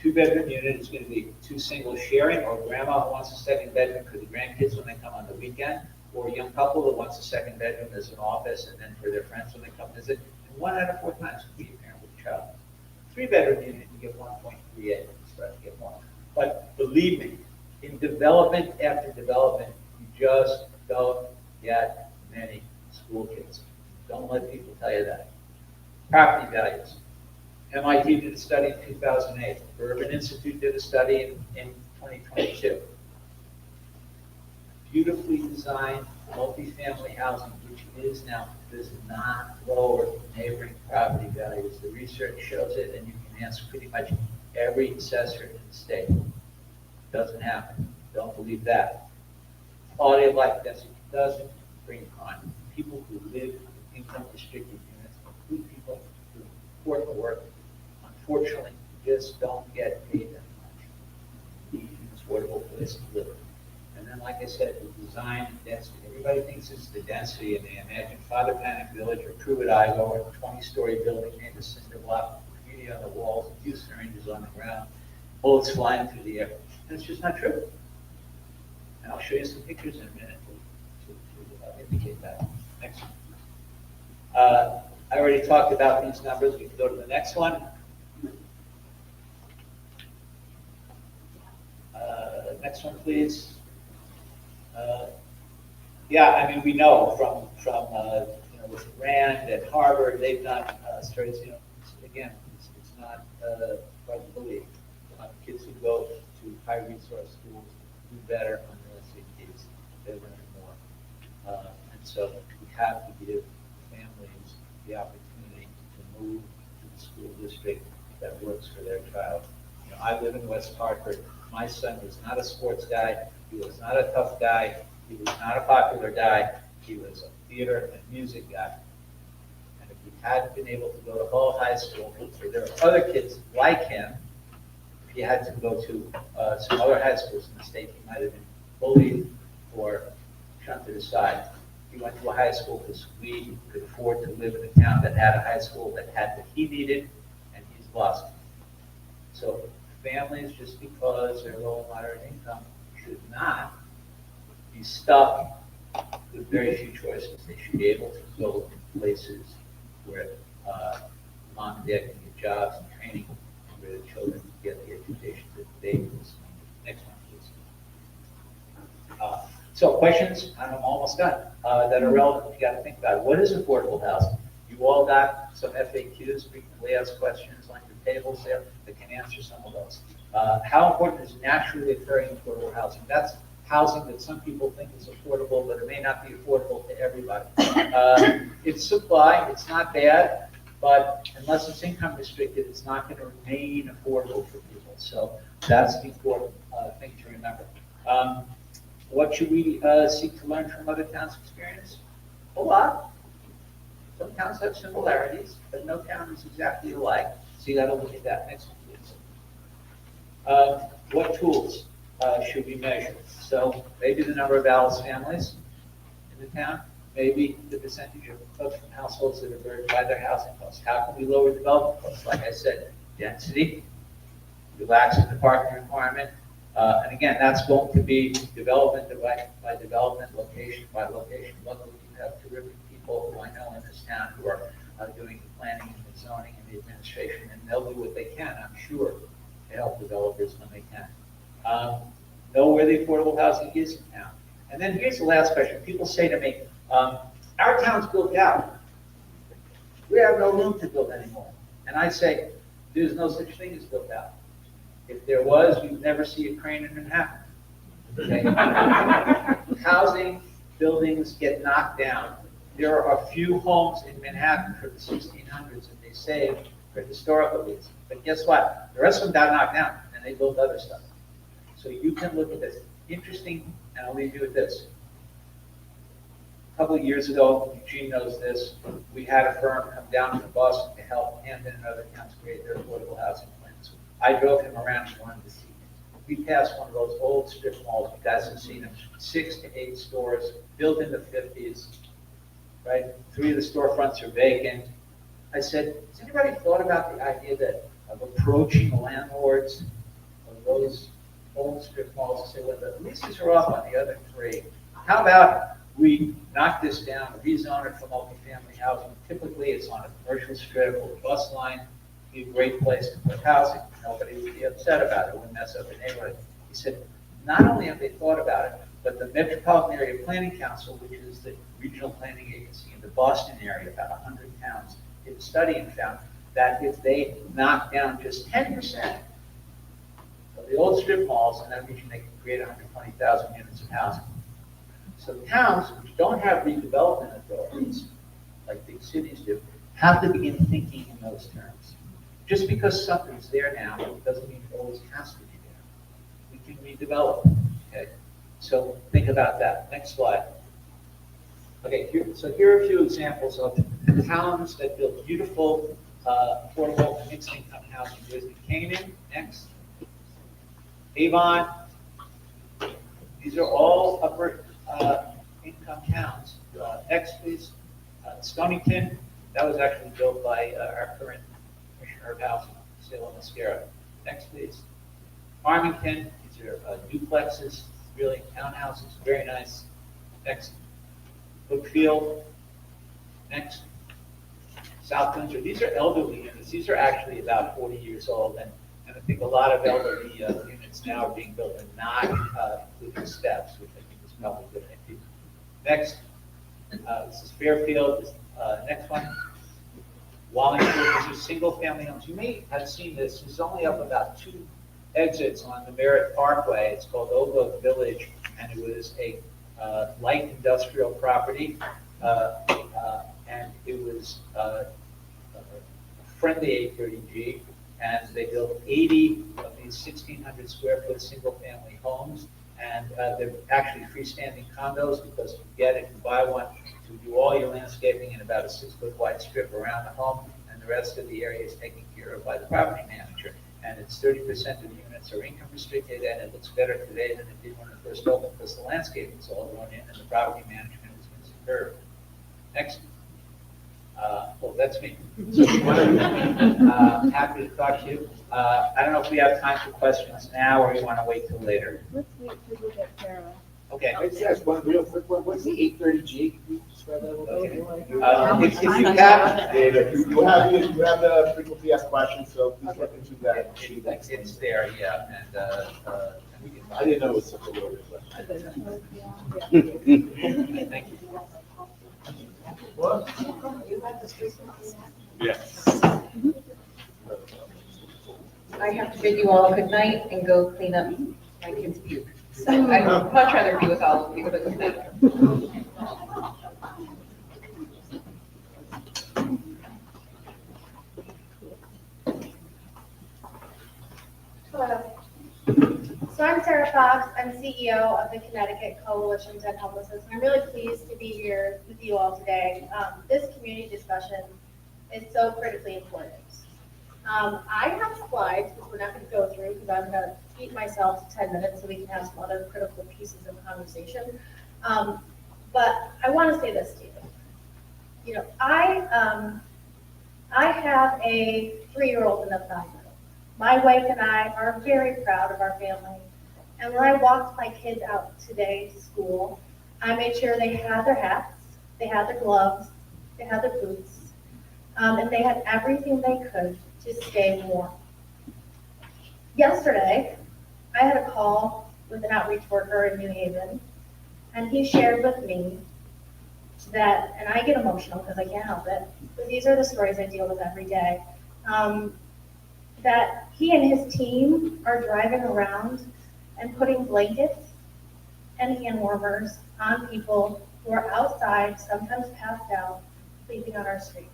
Two-bedroom unit is going to be 2 singles sharing, or grandma who wants a second bedroom for the grandkids when they come on the weekend, or a young couple that wants a second bedroom as an office and then for their friends when they come visit. And 1 out of 4 times will be a parent with a child. 3-bedroom unit, you get 1.38, start to get more. But believe me, in development after development, you just don't get many school kids. Don't let people tell you that. Property values. MIT did a study in 2008. Urban Institute did a study in 2022. Beautifully designed multifamily housing, which is now, does not lower neighboring property values. The research shows it, and you can ask pretty much every assessor in the state. Doesn't happen. Don't believe that. Quality of life density doesn't bring crime. People who live in income restricted units, include people who report the work, unfortunately, just don't get paid that much. It's an affordable place to live. And then, like I said, the design and density. Everybody thinks it's the density, and they imagine Father Panic Village or Truidago or a 20-story building named a cinder block, graffiti on the walls, a few syringes on the ground, bullets flying through the air. And it's just not true. And I'll show you some pictures in a minute to indicate that. Next one. I already talked about these numbers. We can go to the next one. Next one, please. Yeah, I mean, we know from with Rand and Harvard, they've done studies. Again, it's not hard to believe. Kids who go to high resource schools do better on their SATs. They learn more, and so we have to give families the opportunity to move to the school district that works for their child. I live in West Hartford. My son was not a sports guy. He was not a tough guy. He was not a popular guy. He was a theater and music guy. And if he hadn't been able to go to Hall High School, where there are other kids like him, if he had to go to some other high schools in the state, he might have been bullied or shunted aside. He went to a high school because we could afford to live in a town that had a high school that had what he needed, and he's lost it. So families, just because they're low and moderate income, should not be stuck with very few choices. They should be able to go to places where mom and dad can get jobs and training, and where the children can get the education that they need. Next one, please. So questions, and I'm almost done, that are relevant. You got to think about it. What is affordable housing? You all got some FAQs, frequently asked questions on your tables there that can answer some of those. How important is naturally occurring affordable housing? That's housing that some people think is affordable, but it may not be affordable to everybody. It's supply, it's not bad, but unless it's income restricted, it's not going to remain affordable for people. So that's the important thing to remember. What should we seek to learn from other towns' experience? A lot. Some towns have similarities, but no town is exactly alike. So you got to look at that. Next one, please. What tools should we measure? So maybe the number of Alice families in the town, maybe the percentage of folks from households that are burdened by their housing costs. How can we lower development costs? Like I said, density, relaxing the parking requirement. And again, that's going to be development by development, location by location. Luckily, we have terrific people who I know in this town who are doing the planning and the zoning and the administration, and they'll do what they can, I'm sure, to help developers when they can. Know where the affordable housing is in town. And then here's the last question. People say to me, our town's built out. We have no room to build anymore. And I say, there's no such thing as built out. If there was, you'd never see a crane in Manhattan. Okay? Housing, buildings get knocked down. There are a few homes in Manhattan for the 1600s that they saved for historical reasons. But guess what? The rest of them got knocked down, and they built other stuff. So you can look at this. Interesting, and I'll leave you with this. A couple of years ago, Eugene knows this, we had a firm come down from Boston to help Hamden and other towns create their affordable housing plans. I drove him around and wanted to see it. We passed one of those old strip malls, you guys have seen them, 6 to 8 stores, built in the 50s, right? 3 of the storefronts are vacant. I said, has anybody thought about the idea of approaching the landlords of those old strip malls and say, well, the leases are off on the other 3. How about we knock this down, rezone it for multifamily housing? Typically, it's on a commercial strip or a bus line. Be a great place to put housing. Nobody would be upset about it. It wouldn't mess up the neighborhood. He said, not only have they thought about it, but the Metropolitan Area Planning Council, which is the regional planning agency in the Boston area, about 100 towns, did a study and found that if they knock down just 10% of the old strip malls in that region, they can create 120,000 units of housing. So towns which don't have redevelopment authorities, like big cities do, have to begin thinking in those terms. Just because something's there now doesn't mean it always has to be there. We can redevelop, okay? So think about that. Next slide. Okay, here are a few examples of towns that build beautiful, affordable, mixed-income housing. There's New Canaan, next. Avon. These are all upper income towns. Next, please. Stonington. That was actually built by our current Commissioner of Housing, Salem Mascara. Next, please. Farmington. These are duplexes, really townhouses, very nice. Next. Brookfield. Next. South Windsor. These are elderly units. These are actually about 40 years old, and I think a lot of elderly units now are being built and not including steps, which I think is probably a good idea. Next, this is Fairfield. Next one, Wallingford. These are single-family homes. You may have seen this. It's only up about 2 exits on the Merritt Parkway. It's called Old Oak Village, and it was a light industrial property, and it was a friendly 830G, and they built 80 of these 1,600 square foot single family homes, and they're actually freestanding condos because you get it, you buy one, to do all your landscaping in about a 6-foot wide strip around the home, and the rest of the area is taken care of by the property manager. And it's 30% of the units are income restricted, and it looks better today than it did when it first opened because the landscaping is all going in and the property management has been superb. Next. Well, that's me. So happy to talk to you. I don't know if we have time for questions now or you want to wait till later.
Let's wait till we get Sarah.
Okay.
I just ask one real quick one. What's the 830G? Can you describe that a little bit?
Okay. If you have,
You have the frequently asked questions, so please look into that.
it's there, yeah, and we can.
I didn't know it was such a loaded question.
Thank you.
Yes.
I have to bid you all good night and go clean up my kids' puke. So I'd much rather be with all of you, but good night.
Hello. So I'm Sarah Fox. I'm CEO of the Connecticut Coalition to End Homelessness. And I'm really pleased to be here with you all today. This community discussion is so critically important. I have slides, which we're not going to go through because I'm going to keep myself to 10 minutes so we can have some other critical pieces of conversation. But I want to say this, Stephen. You know, I have a 3-year-old and a 5-year-old. My wife and I are very proud of our family. And when I walked my kids out today to school, I made sure they had their hats, they had their gloves, they had their boots, and they had everything they could to stay warm. Yesterday, I had a call with an outreach worker in New Haven, and he shared with me that, and I get emotional because I can't help it, but these are the stories I deal with every day, that he and his team are driving around and putting blankets and hand warmers on people who are outside, sometimes passed out, sleeping on our streets.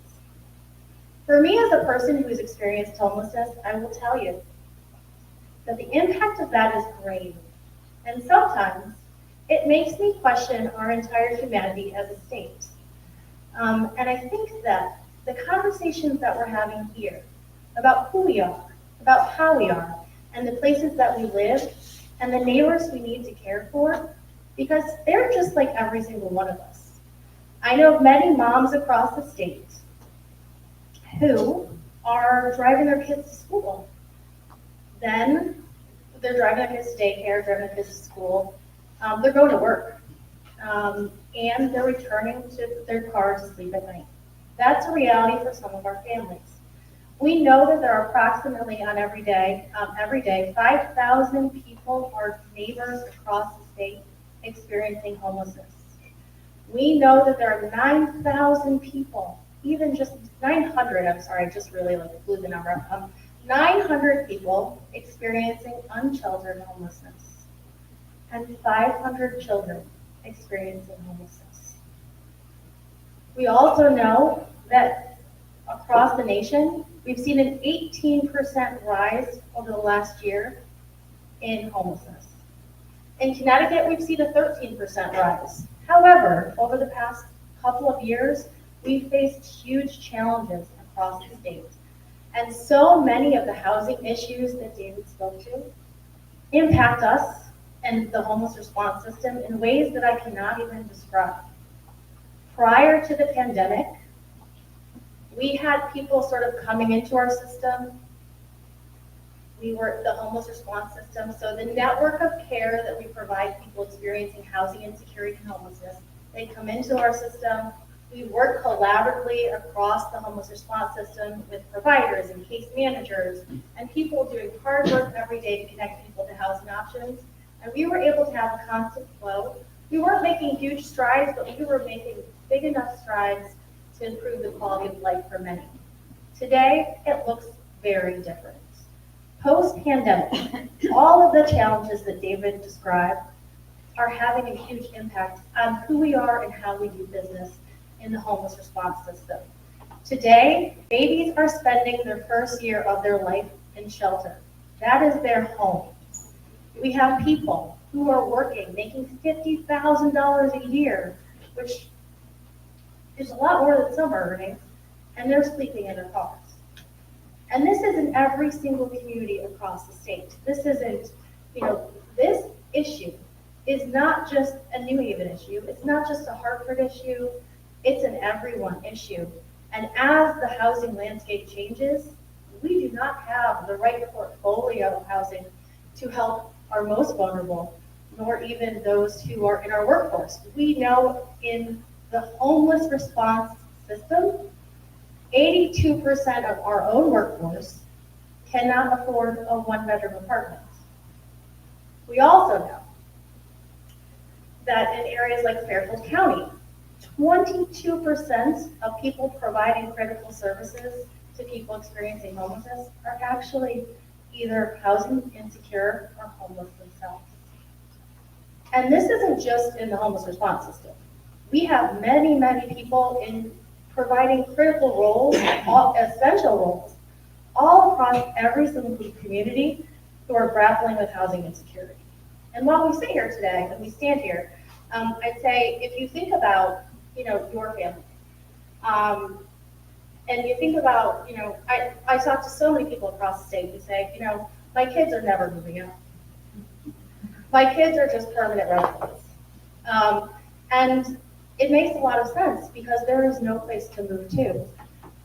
For me, as a person who has experienced homelessness, I will tell you that the impact of that is grave. And sometimes it makes me question our entire humanity as a state. And I think that the conversations that we're having here about who we are, about how we are, and the places that we live, and the neighbors we need to care for, because they're just like every single one of us. I know many moms across the state who are driving their kids to school. Then they're driving their kids to daycare, driving their kids to school. They're going to work. And they're returning to their car to sleep at night. That's a reality for some of our families. We know that there are approximately on every day, 5,000 people or neighbors across the state experiencing homelessness. We know that there are 9,000 people, even just 900, I'm sorry, I just really blew the number up. 900 people experiencing unsheltered homelessness and 500 children experiencing homelessness. We also know that across the nation, we've seen an 18% rise over the last year in homelessness. In Connecticut, we've seen a 13% rise. However, over the past couple of years, we've faced huge challenges across the state. And so many of the housing issues that David spoke to impact us and the homeless response system in ways that I cannot even describe. Prior to the pandemic, we had people sort of coming into our system. We were the homeless response system. So the network of care that we provide people experiencing housing insecurity and homelessness, they come into our system. We work collaboratively across the homeless response system with providers and case managers and people doing hard work every day to connect people to housing options. And we were able to have a constant flow. We weren't making huge strides, but we were making big enough strides to improve the quality of life for many. Today, it looks very different. Post-pandemic, all of the challenges that David described are having a huge impact on who we are and how we do business in the homeless response system. Today, babies are spending their first year of their life in shelter. That is their home. We have people who are working, making $50,000 a year, which is a lot more than some are earning, and they're sleeping in their cars. And this is in every single community across the state. This isn't, this issue is not just a New Haven issue. It's not just a Hartford issue. It's an everyone issue. And as the housing landscape changes, we do not have the right portfolio of housing to help our most vulnerable, nor even those who are in our workforce. We know in the homeless response system, 82% of our own workforce cannot afford a one-bedroom apartment. We also know that in areas like Fairfield County, 22% of people providing critical services to people experiencing homelessness are actually either housing insecure or homeless themselves. And this isn't just in the homeless response system. We have many, many people in providing critical roles, essential roles, all across every single community who are grappling with housing insecurity. And while we sit here today, and we stand here, I'd say if you think about, your family, and you think about, I talk to so many people across the state who say, my kids are never moving out. My kids are just permanent residents. And it makes a lot of sense because there is no place to move to.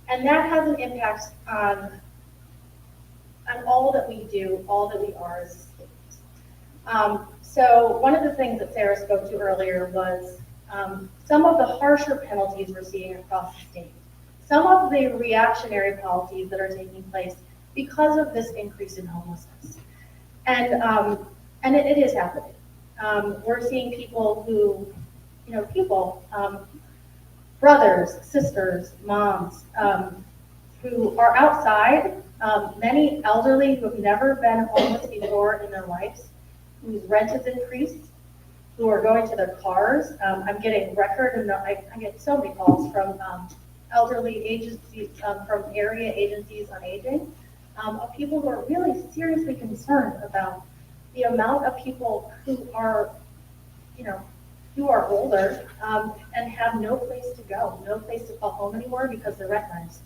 And that has an impact on all that we do, all that we are as a state. So one of the things that Sarah spoke to earlier was some of the harsher penalties we're seeing across the state. Some of the reactionary policies that are taking place because of this increase in homelessness. And it is happening. We're seeing people who, brothers, sisters, moms, who are outside, many elderly who have never been homeless before in their lives, whose rent has increased, who are going to their cars. I'm getting I get so many calls from elderly agencies, from area agencies on aging, of people who are really seriously concerned about the amount of people who are, who are older, and have no place to go, no place to call home anymore because they're recognized.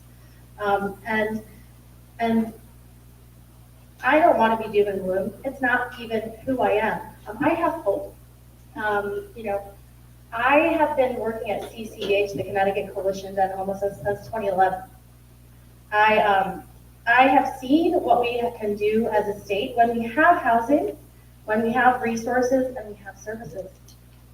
And I don't want to be doom and gloom. It's not even who I am. I have hope. I have been working at CCH, the Connecticut Coalition on Homelessness, since 2011. I have seen what we can do as a state when we have housing, when we have resources, and we have services.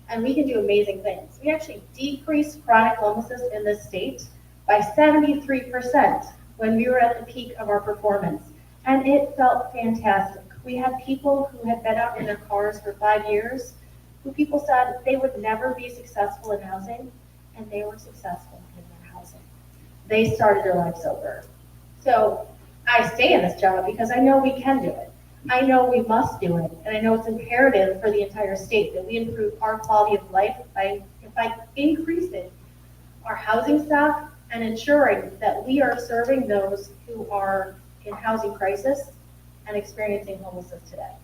And we can do amazing things. We actually decreased chronic homelessness in this state by 73% when we were at the peak of our performance. And it felt fantastic. We had people who had been out in their cars for 5 years, who people said they would never be successful in housing, and they were successful in their housing. They started their lives over. So I stay in this job because I know we can do it. I know we must do it, and I know it's imperative for the entire state that we improve our quality of life by increasing our housing staff and ensuring that we are serving those who are in housing crisis and experiencing homelessness today.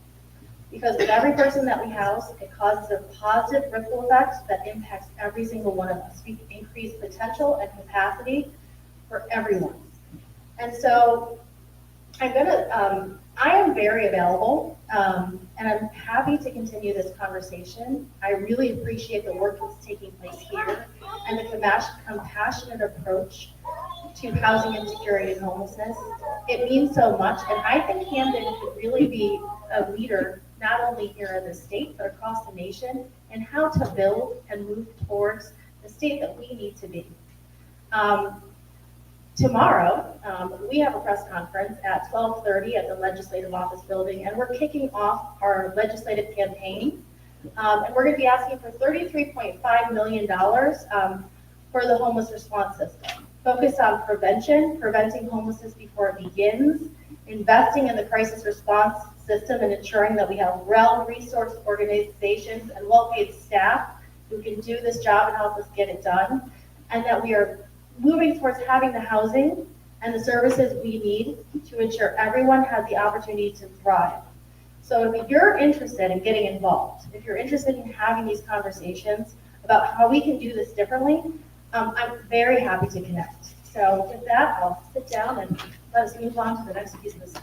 Because with every person that we house, it causes a positive ripple effect that impacts every single one of us. We increase potential and capacity for everyone. And so I am very available, and I'm happy to continue this conversation. I really appreciate the work that's taking place here and the compassionate approach to housing insecurity and homelessness. It means so much, and I think Hamden could really be a leader, not only here in the state, but across the nation, in how to build and move towards the state that we need to be. Tomorrow, we have a press conference at 12:30 at the Legislative Office Building, and we're kicking off our legislative campaign. And we're going to be asking for $33.5 million for the homeless response system. Focus on preventing homelessness before it begins, investing in the crisis response system and ensuring that we have well-resourced organizations and well-paid staff who can do this job and help us get it done, and that we are moving towards having the housing and the services we need to ensure everyone has the opportunity to thrive. So if you're interested in getting involved, if you're interested in having these conversations about how we can do this differently, I'm very happy to connect. So with that, I'll sit down and let us move on to the next piece of this.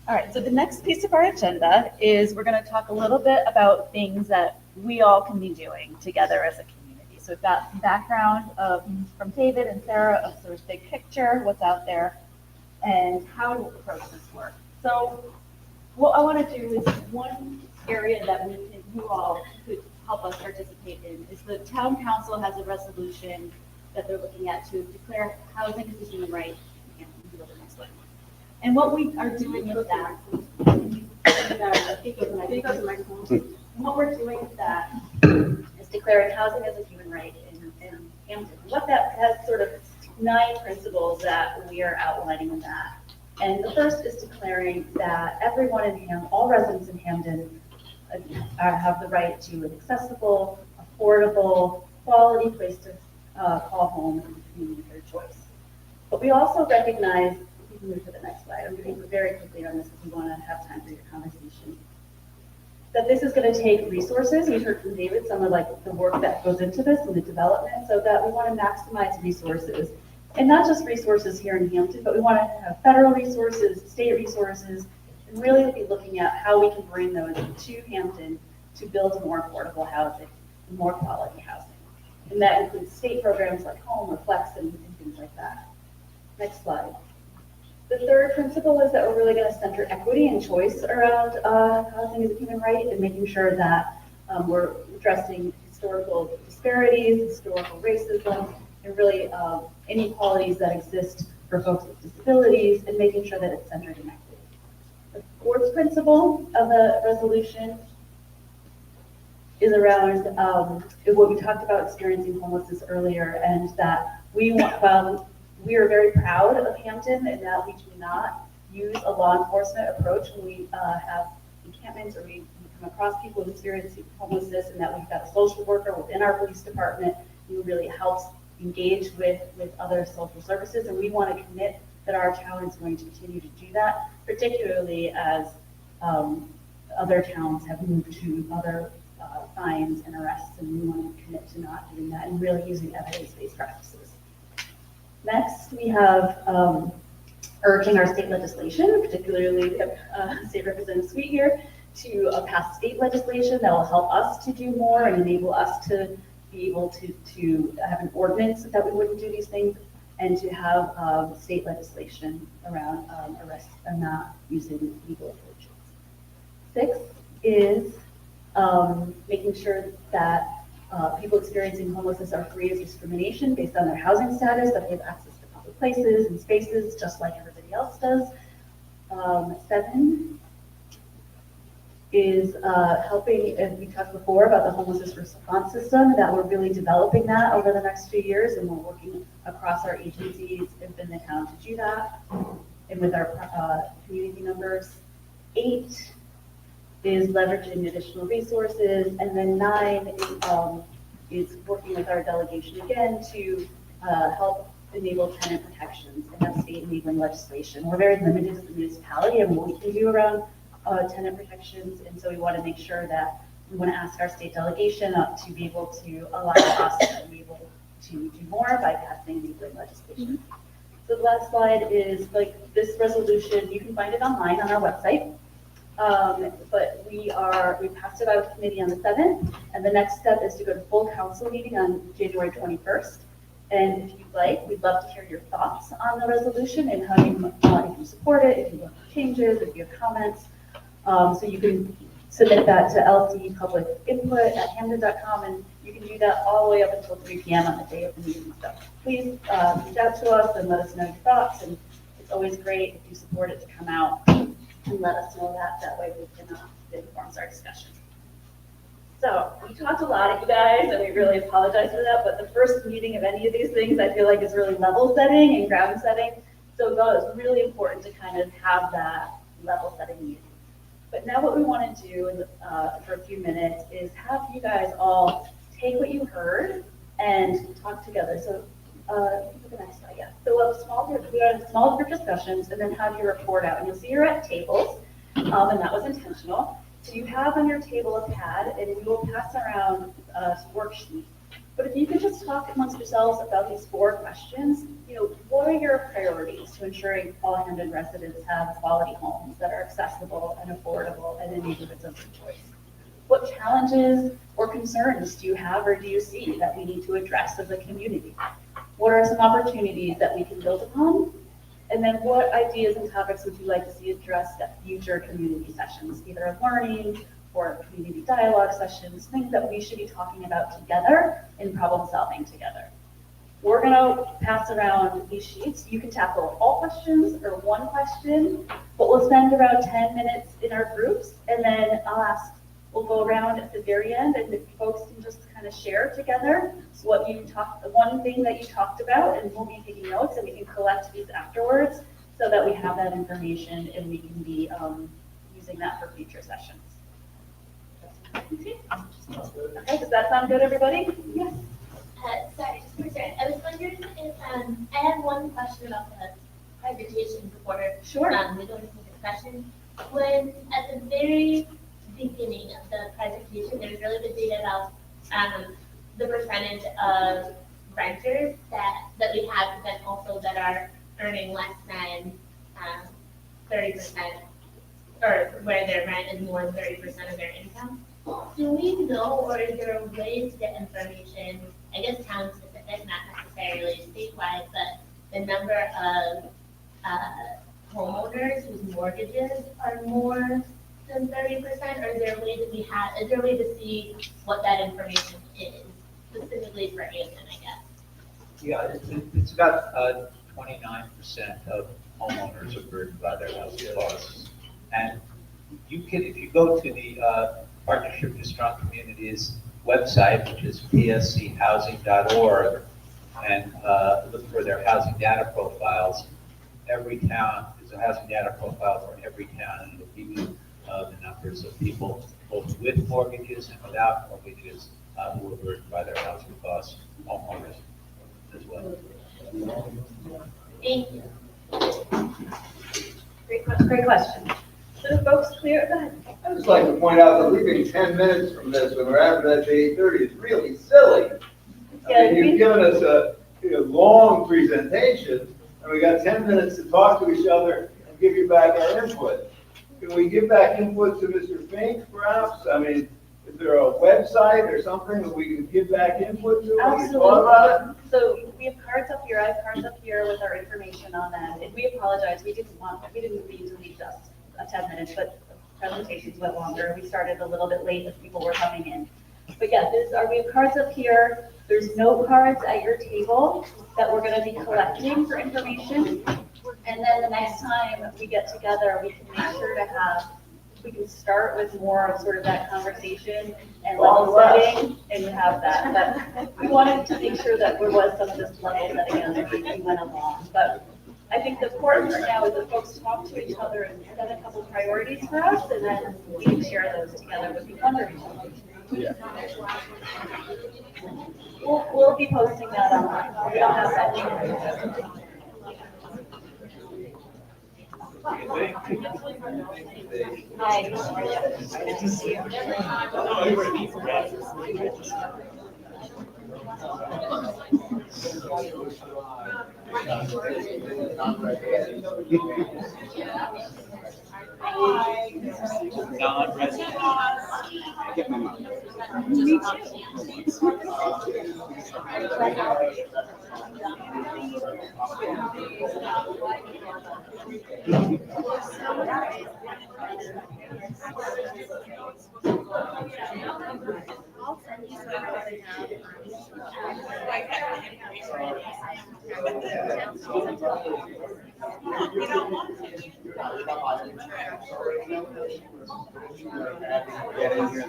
All right, so the next piece of our agenda is we're going to talk a little bit about things that we all can be doing together as a community. So we've got some background from David and Sarah of sort of big picture, what's out there, and how to approach this work. So what I want to do is one area that you all could help us participate in is the town council has a resolution that they're looking at to declare housing as a human right. And what we are doing with that, what we're doing with that is declaring housing as a human right in Hamden. What that has sort of 9 principles that we are outlining in that. And the first is declaring that everyone in Hamden, all residents in Hamden, have the right to an accessible, affordable, quality place to call home and community of their choice. But we also recognize, we can move to the next slide. I'm moving very quickly on this because we want to have time for your conversation. That this is going to take resources. We heard from David some of the work that goes into this and the development, so that we want to maximize resources. And not just resources here in Hamden, but we want to have federal resources, state resources, and really be looking at how we can bring those to Hamden to build more affordable housing, more quality housing. And that includes state programs like Home or Flex and things like that. Next slide. The third principle is that we're really going to center equity and choice around housing as a human right and making sure that we're addressing historical disparities, historical racism, and really inequalities that exist for folks with disabilities, and making sure that it's centered in equity. The fourth principle of the resolution is around what we talked about experiencing homelessness earlier, and that we want, we are very proud of Hampton and that we do not use a law enforcement approach when we have encampments or we come across people experiencing homelessness, and that we've got a social worker within our police department who really helps engage with other social services, and we want to commit that our town is going to continue to do that, particularly as other towns have moved to other fines and arrests, and we want to commit to not doing that and really using evidence-based practices. Next, we have urging our state legislation, particularly State Representative Sweet here, to pass state legislation that will help us to do more and enable us to be able to have an ordinance that we wouldn't do these things, and to have state legislation around arrests and not using legal approaches. 6 is making sure that people experiencing homelessness are free of discrimination based on their housing status, that they have access to public places and spaces just like everybody else does. 7 is helping, and we talked before about the homelessness response system, that we're really developing that over the next few years, and we're working across our agencies within the town to do that, and with our community members. 8 is leveraging additional resources, and then 9 is working with our delegation again to help enable tenant protections and have state enabling legislation. We're very limited as a municipality and what we can do around tenant protections, and so we want to make sure that we want to ask our state delegation to be able to allow us to be able to do more by passing enabling legislation. So the last slide is like this resolution, you can find it online on our website. But we passed it out of committee on the 7th, and the next step is to go to full council meeting on January 21st. And if you'd like, we'd love to hear your thoughts on the resolution and how you if you support it, if you want changes, if you have comments. So you can submit that to lcpublicinput@hamden.com, and you can do that all the way up until 3 p.m. on the day of the meeting. So please reach out to us and let us know your thoughts. And it's always great if you support it to come out and let us know that. That way we can it informs our discussion. So we talked a lot, you guys, and we really apologize for that. But the first meeting of any of these things, I feel like, is really level setting and ground setting. So it's really important to kind of have that level setting meeting. But now what we want to do for a few minutes is have you guys all take what you heard and talk together. So look at the next slide, yeah. So we'll have small group discussions and then have your report out. And you'll see you're at tables, and that was intentional. So you have on your table a pad, and we will pass around a worksheet. But if you could just talk amongst yourselves about these 4 questions, what are your priorities to ensuring all Hamden residents have quality homes that are accessible and affordable and in neighborhoods of their choice? What challenges or concerns do you have or do you see that we need to address as a community? What are some opportunities that we can build upon? And then what ideas and topics would you like to see addressed at future community sessions, either learning or community dialogue sessions, things that we should be talking about together and problem solving together. We're gonna pass around these sheets. You can tackle all questions or one question, but we'll spend around 10 minutes in our groups, and then we'll go around at the very end, and if folks can just kind of share together one thing that you talked about, and we'll be taking notes, and we can collect these afterwards so that we have that information and we can be using that for future sessions. Okay, does that sound good, everybody? Yes.
Sorry, just for a second. I was wondering if, I have one question about the presentation before
Sure.
We go into the discussion. When, at the very beginning of the presentation, there was really good data about the percentage of renters that we have, but then also that are earning less than 30%, or where their rent is more than 30% of their income. Do we know, or is there a way to get information, I guess town specific, not necessarily statewide, but the number of homeowners whose mortgages are more than 30%, or is there a way to see what that information is, specifically for Hamden, I guess?
Yeah, it's about 29% of homeowners are burdened by their housing costs. And you can, if you go to the Partnership for Strong Communities website, which is pschousing.org, and look for their housing data profiles. Every town is a housing data profile for every town, and it'll give you the numbers of people both with mortgages and without mortgages who are burdened by their housing costs, homeowners as well.
Thank you.
Great question. So the folks clear, go ahead.
I'd just like to point out that leaving 10 minutes from this when we're advertised at 8:30 is really silly. I mean, you've given us a long presentation, and we got 10 minutes to talk to each other and give you back our input. Can we give back input to Mr. Fink, perhaps? I mean, is there a website or something that we can give back input to? When we talk about it?
So we have cards up here, I have cards up here with our information on that. And we apologize, we didn't mean to leave just 10 minutes, but presentations went longer. We started a little bit late as people were coming in. But yeah, we have cards up here. There's note cards at your table that we're gonna be collecting for information. And then the next time we get together, we can make sure to have, we can start with more of sort of that conversation and level setting and have that. But we wanted to make sure that there was some of this level setting as we went along. But I think the important part now is that folks talk to each other and set a couple priorities for us, and then we can share those together with each other.
Yeah.
We'll be posting that online. We don't have that. Hi. Good to see
Non-resident.
Get my mom.
Me
I'll send you some of
Get in here.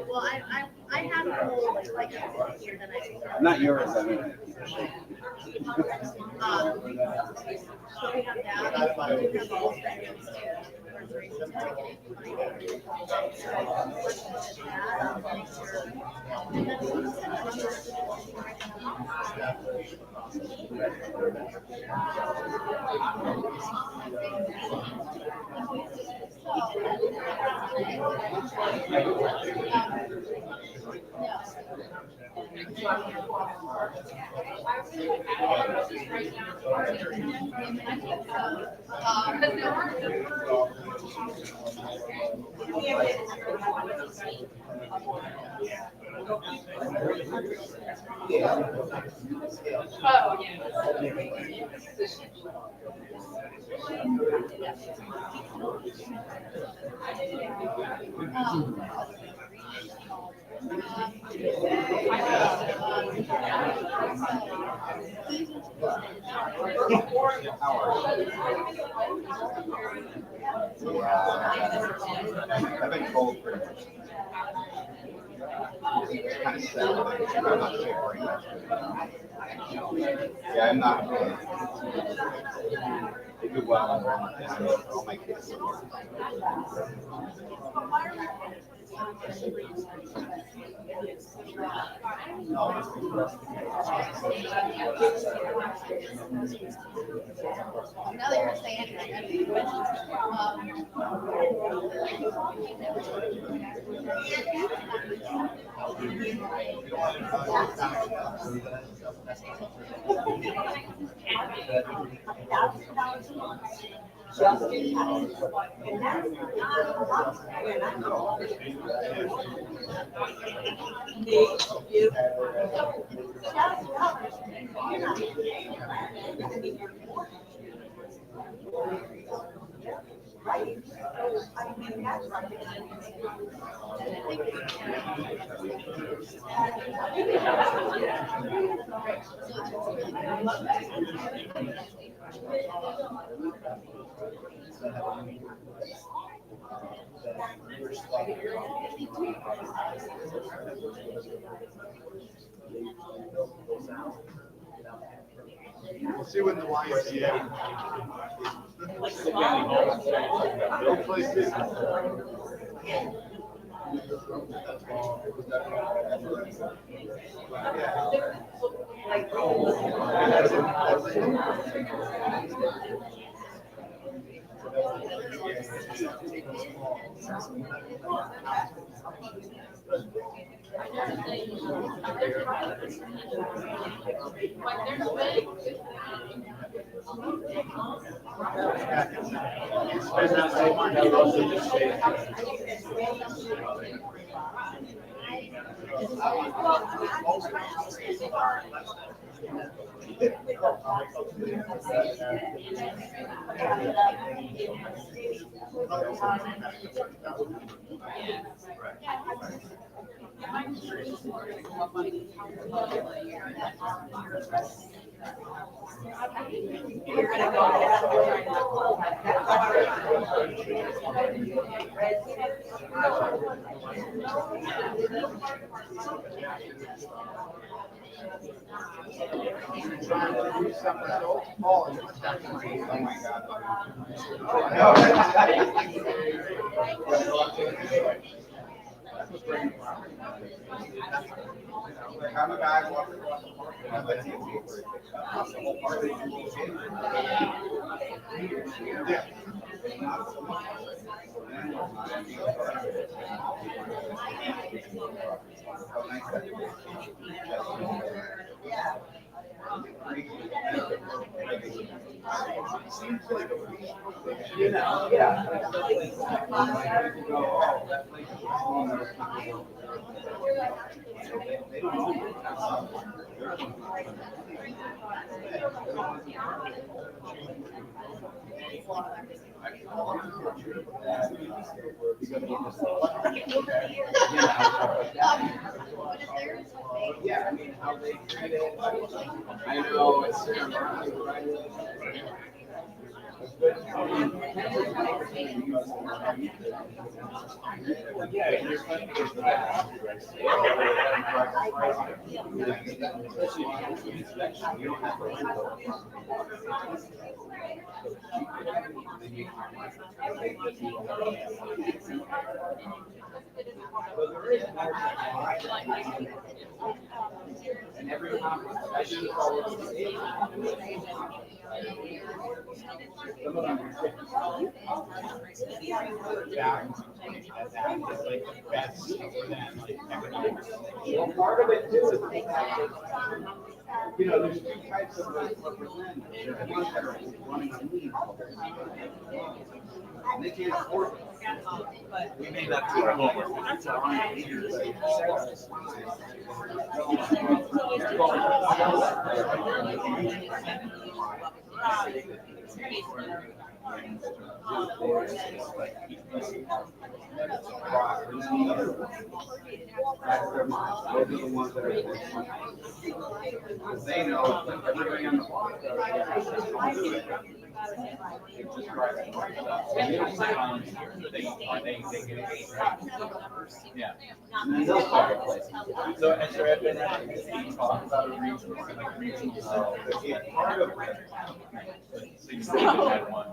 well, I have a whole, like, here that I.
Not yours, I mean.
So we have that, we do have all spectrums too.
I've been told pretty much. It's kind of sad, but I'm not sure. Yeah, I'm not. They do well. All my kids.
Now that you're saying it, I mean,
We'll see when the YMCA. Oh my Like I'm a guy walking across the park and I'm like, the whole park is yeah. You know, yeah. Yeah, I mean, how they treat it. I know it's. Yeah, you're funny. And every conversation, well, part of it too is the fact that, you know, there's two types of representatives. There's the ones that are running on leave. And they can't afford it. We may not do our homework. That's all right. They know everybody on the block. They get paid, right? Yeah. And then they'll start replacing. So, has there been any talk about a region, like regional? Yeah, part of it. So you still had one.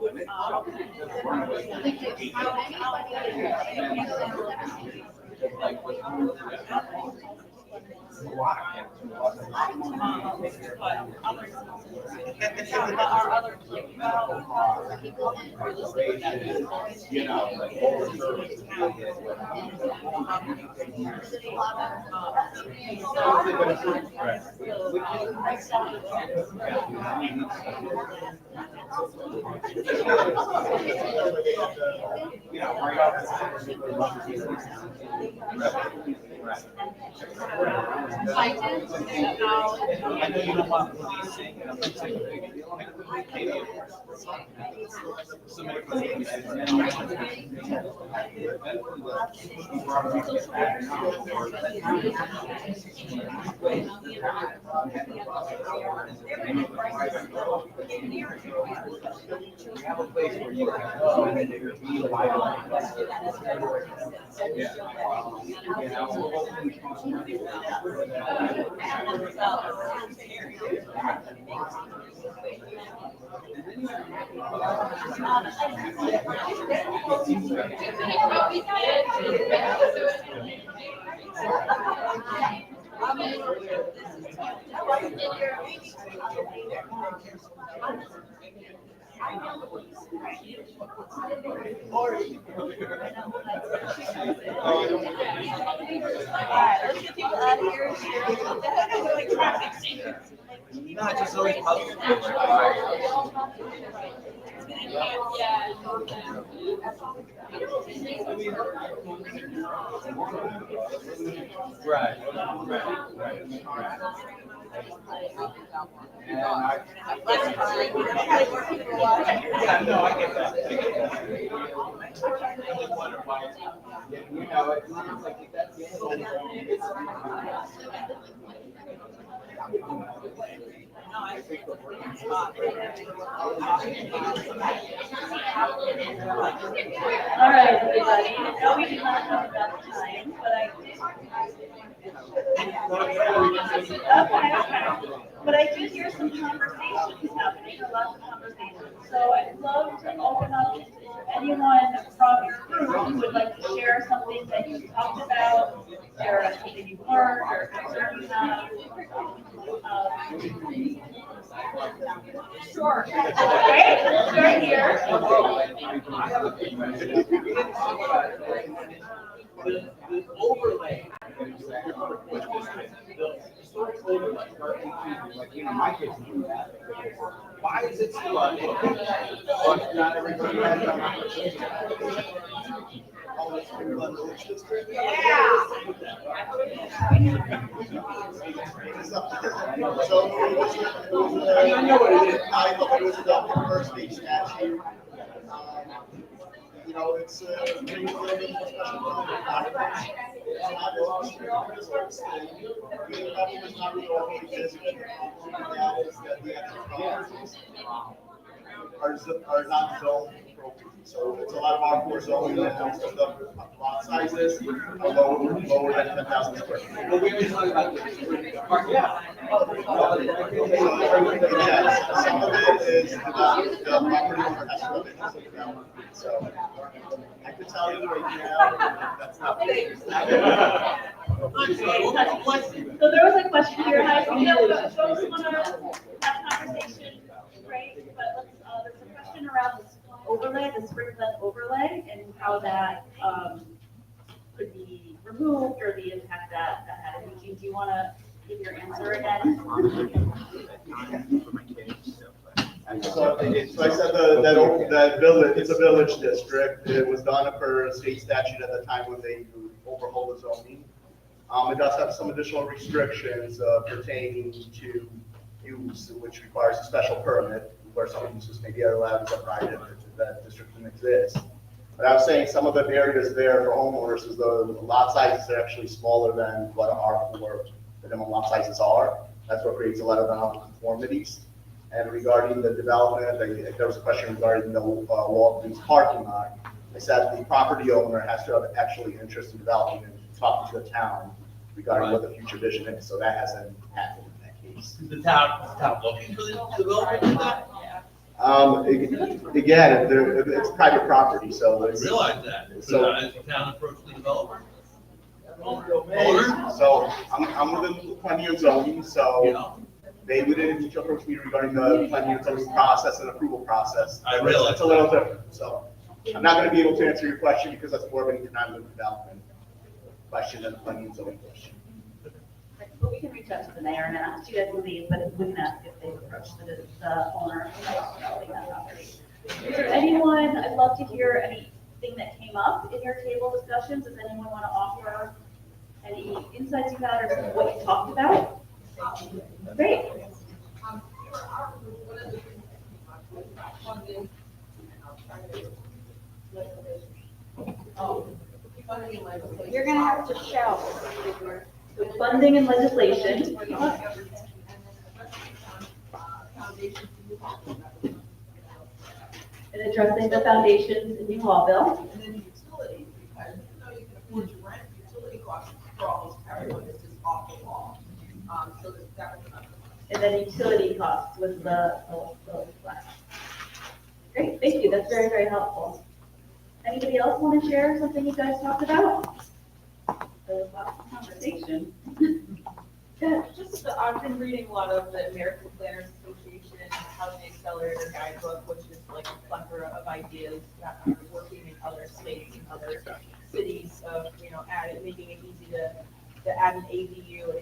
You know, like over service. I know you don't want policing, and I'm not saying a big deal, maybe somebody could say we have a place where you can go and there be live.
Let's get people out of here.
Not just always public. Right. Yeah, no, I get that. I really wonder why. You know, it's like that's the
All right, everybody. I know we do not have enough time, but okay. But I do hear some conversations happening, a lot of conversations. So I'd love to open up to anyone from your group who would like to share something that you talked about, share something you've learned or concern you have. Sure. Okay, we'll start here.
The overlay. The historic overlay, like, you know, my kids do that. Why is it still on? But not everybody has that opportunity.
I know what it is. I thought it was adopted first state statute. You know, it's pretty limited special documents. It's not it's not really overly district. That is that the actual properties are not zoned appropriately. So it's a lot of R4 zoning that comes to the lot sizes are lower than 10,000 square feet.
Well, we always talk about this. Yeah.
Yes, some of it is the property owner has to have it. So I could tell you right now, that's not the case.
So there was a question here, hi, so, folks want to have conversation, great, but let's, there's a question around this overlay, the sprinkler overlay, and how that, could be removed, or the impact that had. Eugene, do you want to give your answer again?
So I said that village, it's a village district. It was done per state statute at the time when they overhauled the zoning. It does have some additional restrictions pertaining to use, which requires a special permit, where some uses may be allowed as a private, that district can exist. But I was saying some of the barriers there for homeowners is the lot sizes are actually smaller than what R4 minimum lot sizes are. That's what creates a lot of nonconformities. And regarding the development, there was a question regarding the Walgreens parking lot. I said the property owner has to have actually interest in developing and talking to the town regarding what the future vision is. So that hasn't happened in that case.
Is the town looking for the development of that?
Again, it's private property, so
I
it's.
realize that.
So-
Has the town approached the developer?
So I'm within plenty of zoning, so.
Yeah.
They wouldn't approach me regarding the planning and zoning process and approval process.
I realize.
It's a little different, so I'm not gonna be able to answer your question because that's more of an economic development question than a planning and zoning question.
But we can reach out to the mayor and ask you guys to leave, but we can ask if they've approached the owner of developing that property. Is there anyone, I'd love to hear any thing that came up in your table discussions? Does anyone want to offer any insights you had or what you talked about? Great. You're gonna have to shout. So funding and legislation. And addressing the foundations in New Hallville.
And then utilities, because even though you can afford to rent, utility costs for almost everyone is just off the wall. So that was another one.
And then utility costs was the last. Great, thank you, that's very, very helpful. Anybody else want to share something you guys talked about? There was lots of conversation.
Yeah, just, I've been reading a lot of the American Planners Association Housing Accelerator Guidebook, which is like a plethora of ideas that are working in other states and other cities of, making it easy to add an ADU,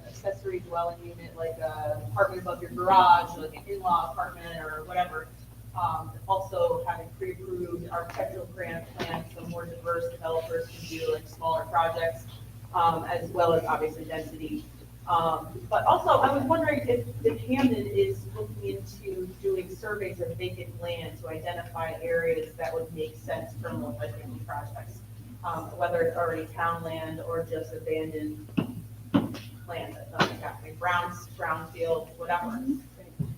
accessory dwelling unit, like a apartment above your garage, like an in-law apartment or whatever. Also having pre-approved architectural grant plans, so more diverse developers can do like smaller projects, as well as obviously density. But also, I was wondering if Hamden is looking into doing surveys of vacant land to identify areas that would make sense for multifamily projects, whether it's already town land or just abandoned land that's nothing's happening, brownfield, whatever.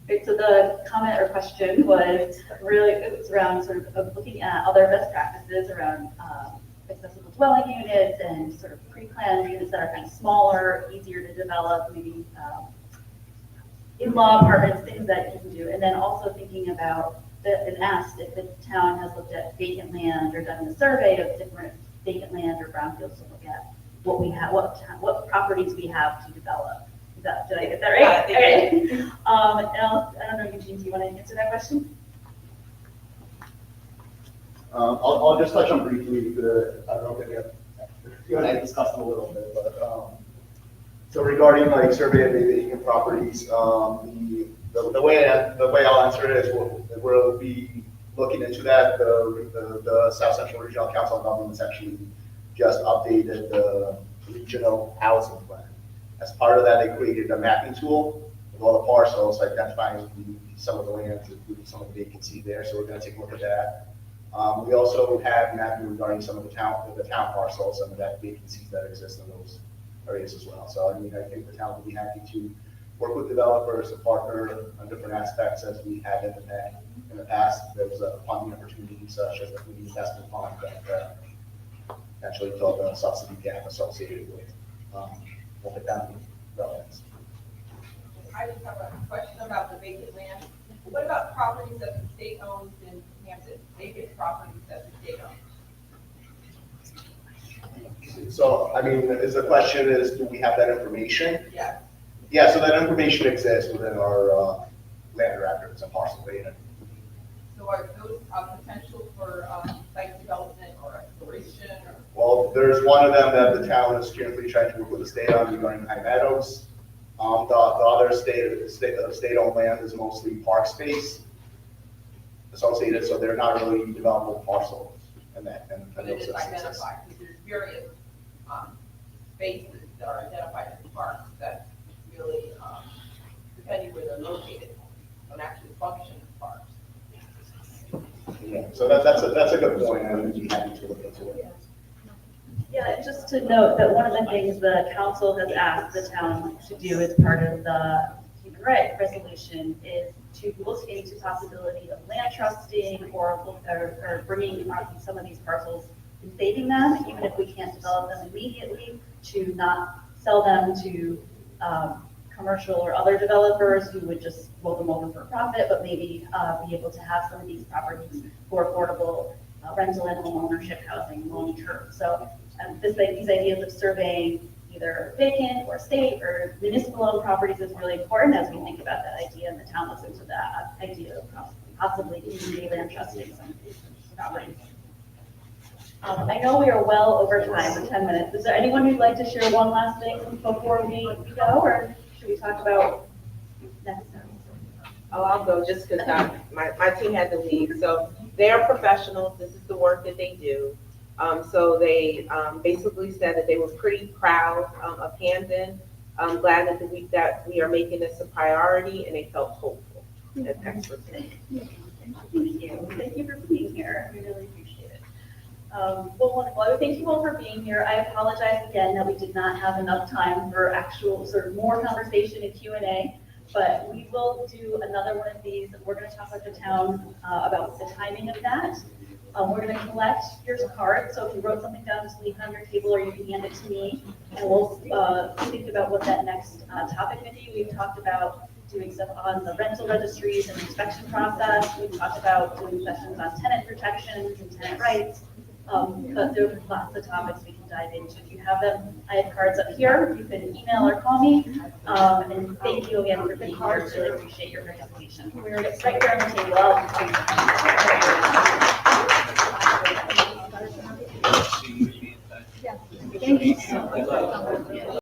Great, so the comment or question was really, it was around sort of looking at other best practices around accessible dwelling units and sort of pre-planned units that are kind of smaller, easier to develop, maybe in-law apartments, things that you can do. And then also thinking about, and asked if the town has looked at vacant land or done a survey of different vacant land or brownfields to look at what we have, what properties we have to develop. Did I get that right?
Yeah, I think
Okay. And I don't know, Eugene, do you want to answer that question?
I'll just touch on briefly, I don't know if you and I discussed it a little bit, but, so regarding like survey of vacant properties, the way I'll answer it is we'll be looking into that. The South Central Regional Council on Governments actually just updated the regional housing plan. As part of that, they created a mapping tool with all the parcels, identifying some of the lands, including some of the vacancy there. So we're going to take a look at that. We also have mapping regarding some of the town parcels, some of that vacancies that exist in those areas as well. So I mean, I think the town will be happy to work with developers and partner on different aspects as we have in the past. There was a funding opportunity such as the community investment fund that actually filled the subsidy gap associated with multifamily developments.
I just have a question about the vacant land. What about properties that the state owns in Hampton, vacant properties that the state owns?
So, I mean, the question is, do we have that information?
Yeah.
Yeah, so that information exists within our land records and parcel data.
So are those potential for site development or exploration or?
Well, there's one of them that the town is currently trying to work with the state on regarding High Meadows. The other state-owned land is mostly park space associated, so they're not really developable parcels in that.
But it is identified, because there's various spaces that are identified as parks that really, depending where they're located, don't actually function as parks.
Yeah, so that's a good point, and we'd be happy to look into it.
Yeah, and just to note that one of the things the council has asked the town to do as part of the human rights resolution is to look into possibility of land trusting or bringing some of these parcels and saving them, even if we can't develop them immediately, to not sell them to commercial or other developers who would just roll them over for profit, but maybe be able to have some of these properties for affordable rental and home ownership housing long term. So these ideas of surveying either vacant or state or municipal owned properties is really important as we think about that idea, and the town looks into that idea of possibly community land trusting some of these properties. I know we are well over time, for 10 minutes. Is there anyone who'd like to share one last thing before we go, or should we talk about next time?
Oh, I'll go just because my team had to leave. So they are professionals, this is the work that they do. So they basically said that they were pretty proud of Hamden. I'm glad that we are making this a priority, and they felt hopeful. That's excellent.
Thank you. Thank you for being here. We really appreciate it. Well, wonderful. Thank you all for being here. I apologize again that we did not have enough time for actual sort of more conversation and Q&A, but we will do another one of these. We're going to talk with the town about the timing of that. We're going to collect your cards, so if you wrote something down, just leave it on your table or you can hand it to me, and we'll think about what that next topic may be. We've talked about doing stuff on the rental registries and inspection process. We've talked about doing sessions on tenant protections and tenant rights. But there are lots of topics we can dive into. If you have them, I have cards up here. You can email or call me. And thank you again for being here. Really appreciate your participation. We're right here on the table. Thank you so much.